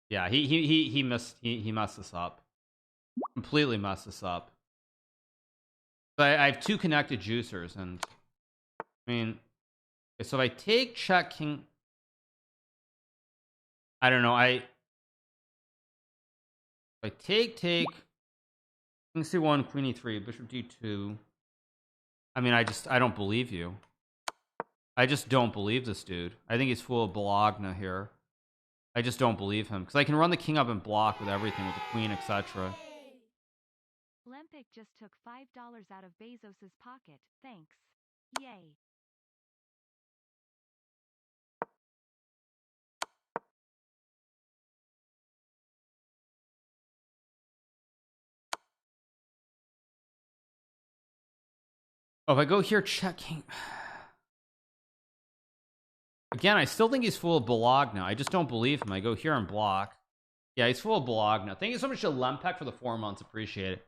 Yeah, he messed this up. Completely messed this up. But I have 2 connected juicers, and I mean, okay, so if I take check king, I don't know. If I take king c1, queen e3, bishop d2. I mean, I don't believe you. I just don't believe this dude. I think he's full of Bologna here. I just don't believe him because I can run the king up and block with everything, with the queen, etc. Lempic just took $5 out of Bezos's pocket. Thanks. Yay. Oh, if I go here, checking. Again, I still think he's full of Bologna. I just don't believe him. I go here and block. Yeah, he's full of Bologna. Thank you so much to Lempec for the 4 months. Appreciate it.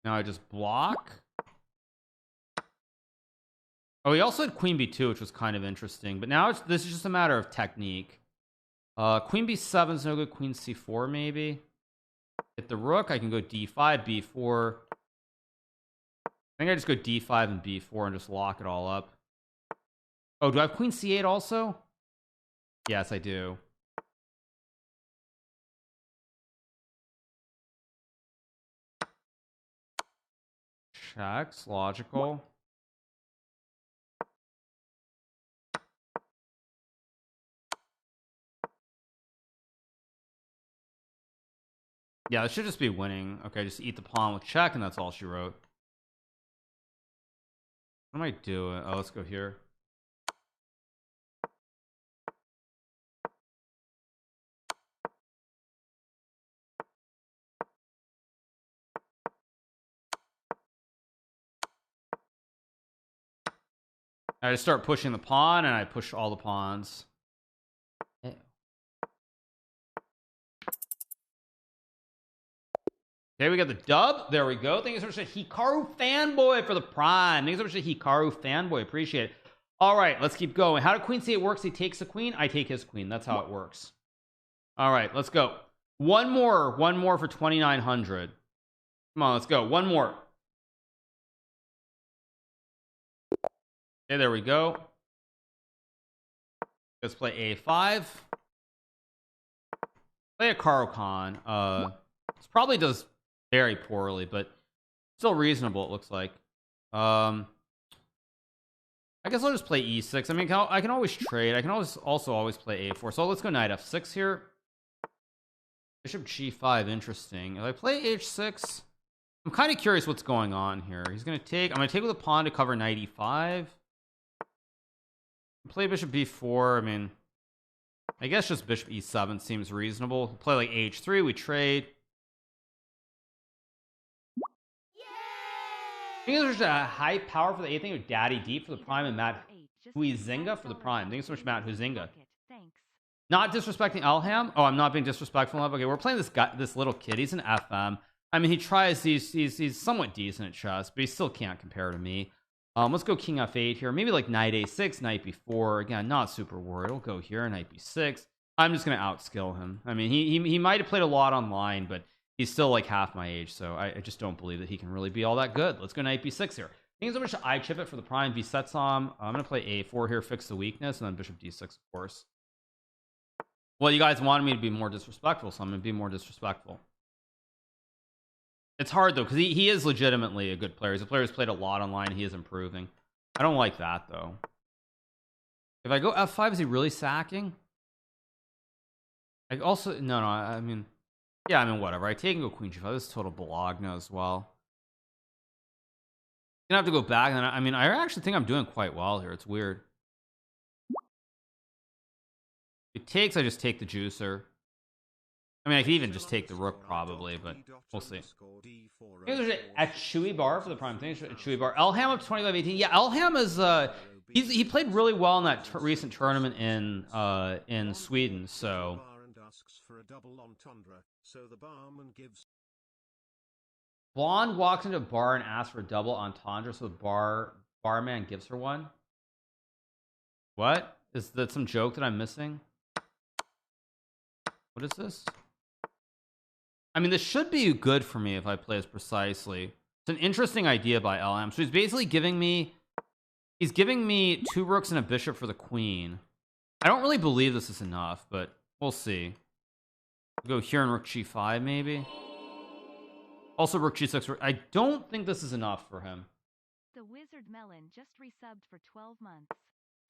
Now I just block. Oh, he also had queen b2, which was kind of interesting. But now this is just a matter of technique. Queen b7 is no good. Queen c4 maybe. Hit the rook. I can go d5, b4. I think I just go d5 and b4 and just lock it all up. Oh, do I have queen c8 also? Yes, I do. Checks, logical. Yeah, this should just be winning. Okay, just eat the pawn with check, and that's all she wrote. What am I doing? Oh, let's go here. I just start pushing the pawn, and I push all the pawns. Okay, we got the dub. There we go. Thank you so much to Hikaru Fanboy for the prime. Thank you so much to Hikaru Fanboy. Appreciate it. All right, let's keep going. How do queen c8 works? He takes the queen. I take his queen. That's how it works. All right, let's go. One more for 2,900. Come on, let's go. One more. Okay, there we go. Let's play a5. Play a Hikaru. This probably does very poorly, but still reasonable, it looks like. I guess I'll just play e6. I mean, I can always trade. I can always play a4. So let's go knight f6 here. Bishop g5, interesting. If I play h6, I'm kind of curious what's going on here. He's going to take. I'm going to take with a pawn to cover knight e5. Play bishop b4. I mean, I guess just bishop e7 seems reasonable. Play like h3. We trade. I think there's a high power for the 8th thing with Daddy Deep for the prime and Matt Huizinga for the prime. Thank you so much, Matt Huizinga. Not disrespecting Elham. Oh, I'm not being disrespectful enough. Okay, we're playing this little kid. He's an FM. I mean, he tries. He's somewhat decent at chess, but he still can't compare to me. Let's go king f8 here. Maybe like knight a6, knight b4. Again, not super worried. We'll go here, knight b6. I'm just gonna outskill him. I mean, he might have played a lot online, but he's still like half my age, so I just don't believe that he can really be all that good. Let's go knight b6 here. Thank you so much to I chip it for the prime v sets on. I'm gonna play a4 here, fix the weakness, and then bishop d6, of course. Well, you guys wanted me to be more disrespectful, so I'm gonna be more disrespectful. It's hard though, because he is legitimately a good player. He's a player who's played a lot online. He is improving. I don't like that though. If I go f5, is he really sacking? I also no. I mean, yeah. I mean, whatever. I take and go queen g5. This is total Bologna as well. Gonna have to go back. And I mean, I actually think I'm doing quite well here. It's weird. If it takes, I just take the juicer. I mean, I could even just take the rook probably, but we'll see. There's a Chewy Bar for the prime thing. Chewy Bar. Elham up 25-18. Yeah, Elham is he played really well in that recent tournament in Sweden. So Blonde walks into a bar and asks for a double entendre, so the barman gives her one. What? Is that some joke that I'm missing? What is this? I mean, this should be good for me if I play as precisely. It's an interesting idea by Elham. So he's basically giving me 2 rooks and a bishop for the queen. I don't really believe this is enough, but we'll see. We'll go here and rook g5 maybe. Also rook g6. I don't think this is enough for him. The Wizard Melon just resubbed for 12 months.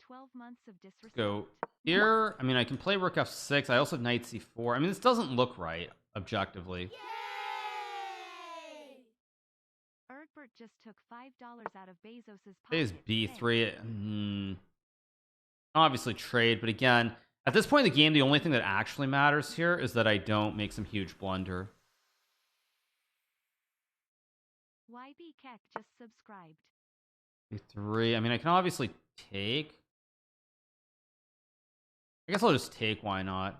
12 months of disrespect. Go here. I mean, I can play rook f6. I also have knight c4. I mean, this doesn't look right objectively. Egbert just took $5 out of Bezos's pocket. There's b3. Obviously trade, but again, at this point in the game, the only thing that actually matters here is that I don't make some huge blunder. YB Keck just subscribed. b3. I mean, I can obviously take. I guess I'll just take. Why not?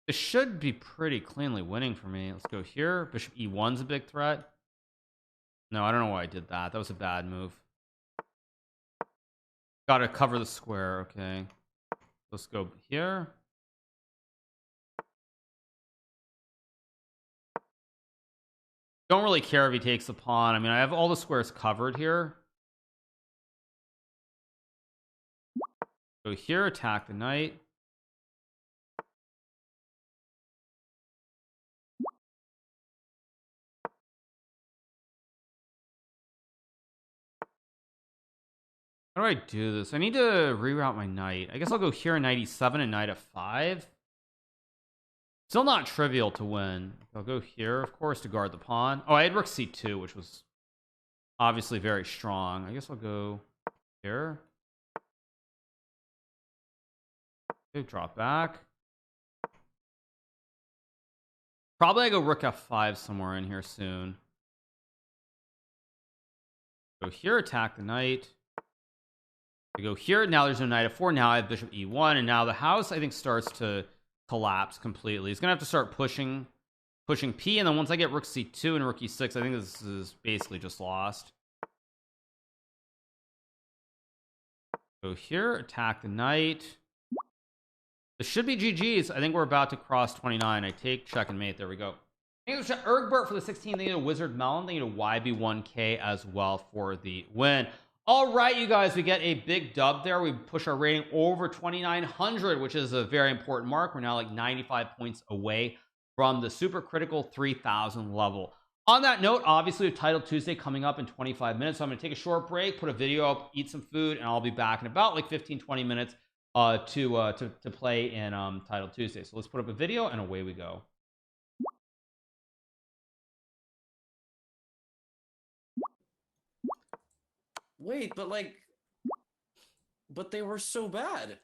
This should be pretty cleanly winning for me. Let's go here. Bishop e1's a big threat. No, I don't know why I did that. That was a bad move. Gotta cover the square. Okay. Let's go here. Don't really care if he takes the pawn. I mean, I have all the squares covered here. Go here, attack the knight. How do I do this? I need to reroute my knight. I guess I'll go here, knight e7 and knight f5. Still not trivial to win. I'll go here, of course, to guard the pawn. Oh, I had rook c2, which was obviously very strong. I guess I'll go here. Okay, drop back. Probably I go rook f5 somewhere in here soon. Go here, attack the knight. I go here. Now there's no knight f4. Now I have bishop e1, and now the house I think starts to collapse completely. He's gonna have to start pushing p, and then once I get rook c2 and rook e6, I think this is basically just lost. Go here, attack the knight. This should be GG's. I think we're about to cross 29. I take, check, and mate. There we go. Thank you to Egbert for the 16. Thank you to Wizard Melon. Thank you to YB1K as well for the win. All right, you guys, we get a big dub there. We push our rating over 2,900, which is a very important mark. We're now like 95 points away from the super critical 3,000 level. On that note, obviously, we have Title Tuesday coming up in 25 minutes. So I'm going to take a short break, put a video up, eat some food, and I'll be back in about like 15-20 minutes to play in Title Tuesday. So let's put up a video, and away we go. Wait, but they were so bad.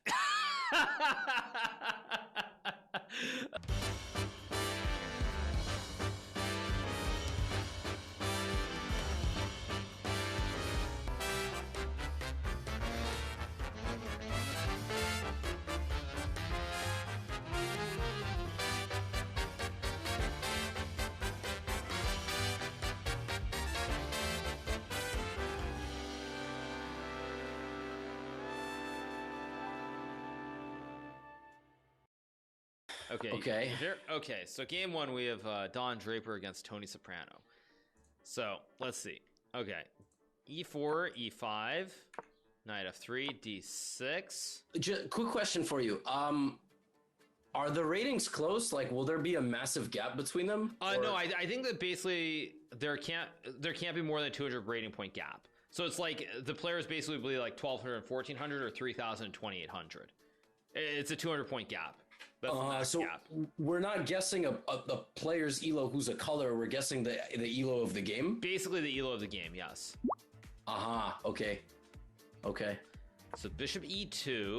Okay. Okay. So game one, we have Don Draper against Tony Soprano. So let's see. Okay, e4, e5, knight f3, d6. Quick question for you. Are the ratings close? Like, will there be a massive gap between them? No, I think that basically there can't be more than a 200 rating point gap. So it's like the players basically be like 1,200 and 1,400 or 3,000 and 2,800. It's a 200 point gap. That's the max so gap. we're not guessing a player's elo who's a color. We're guessing the elo of the game. Basically, the elo of the game. Yes. Okay. Okay. So bishop e2.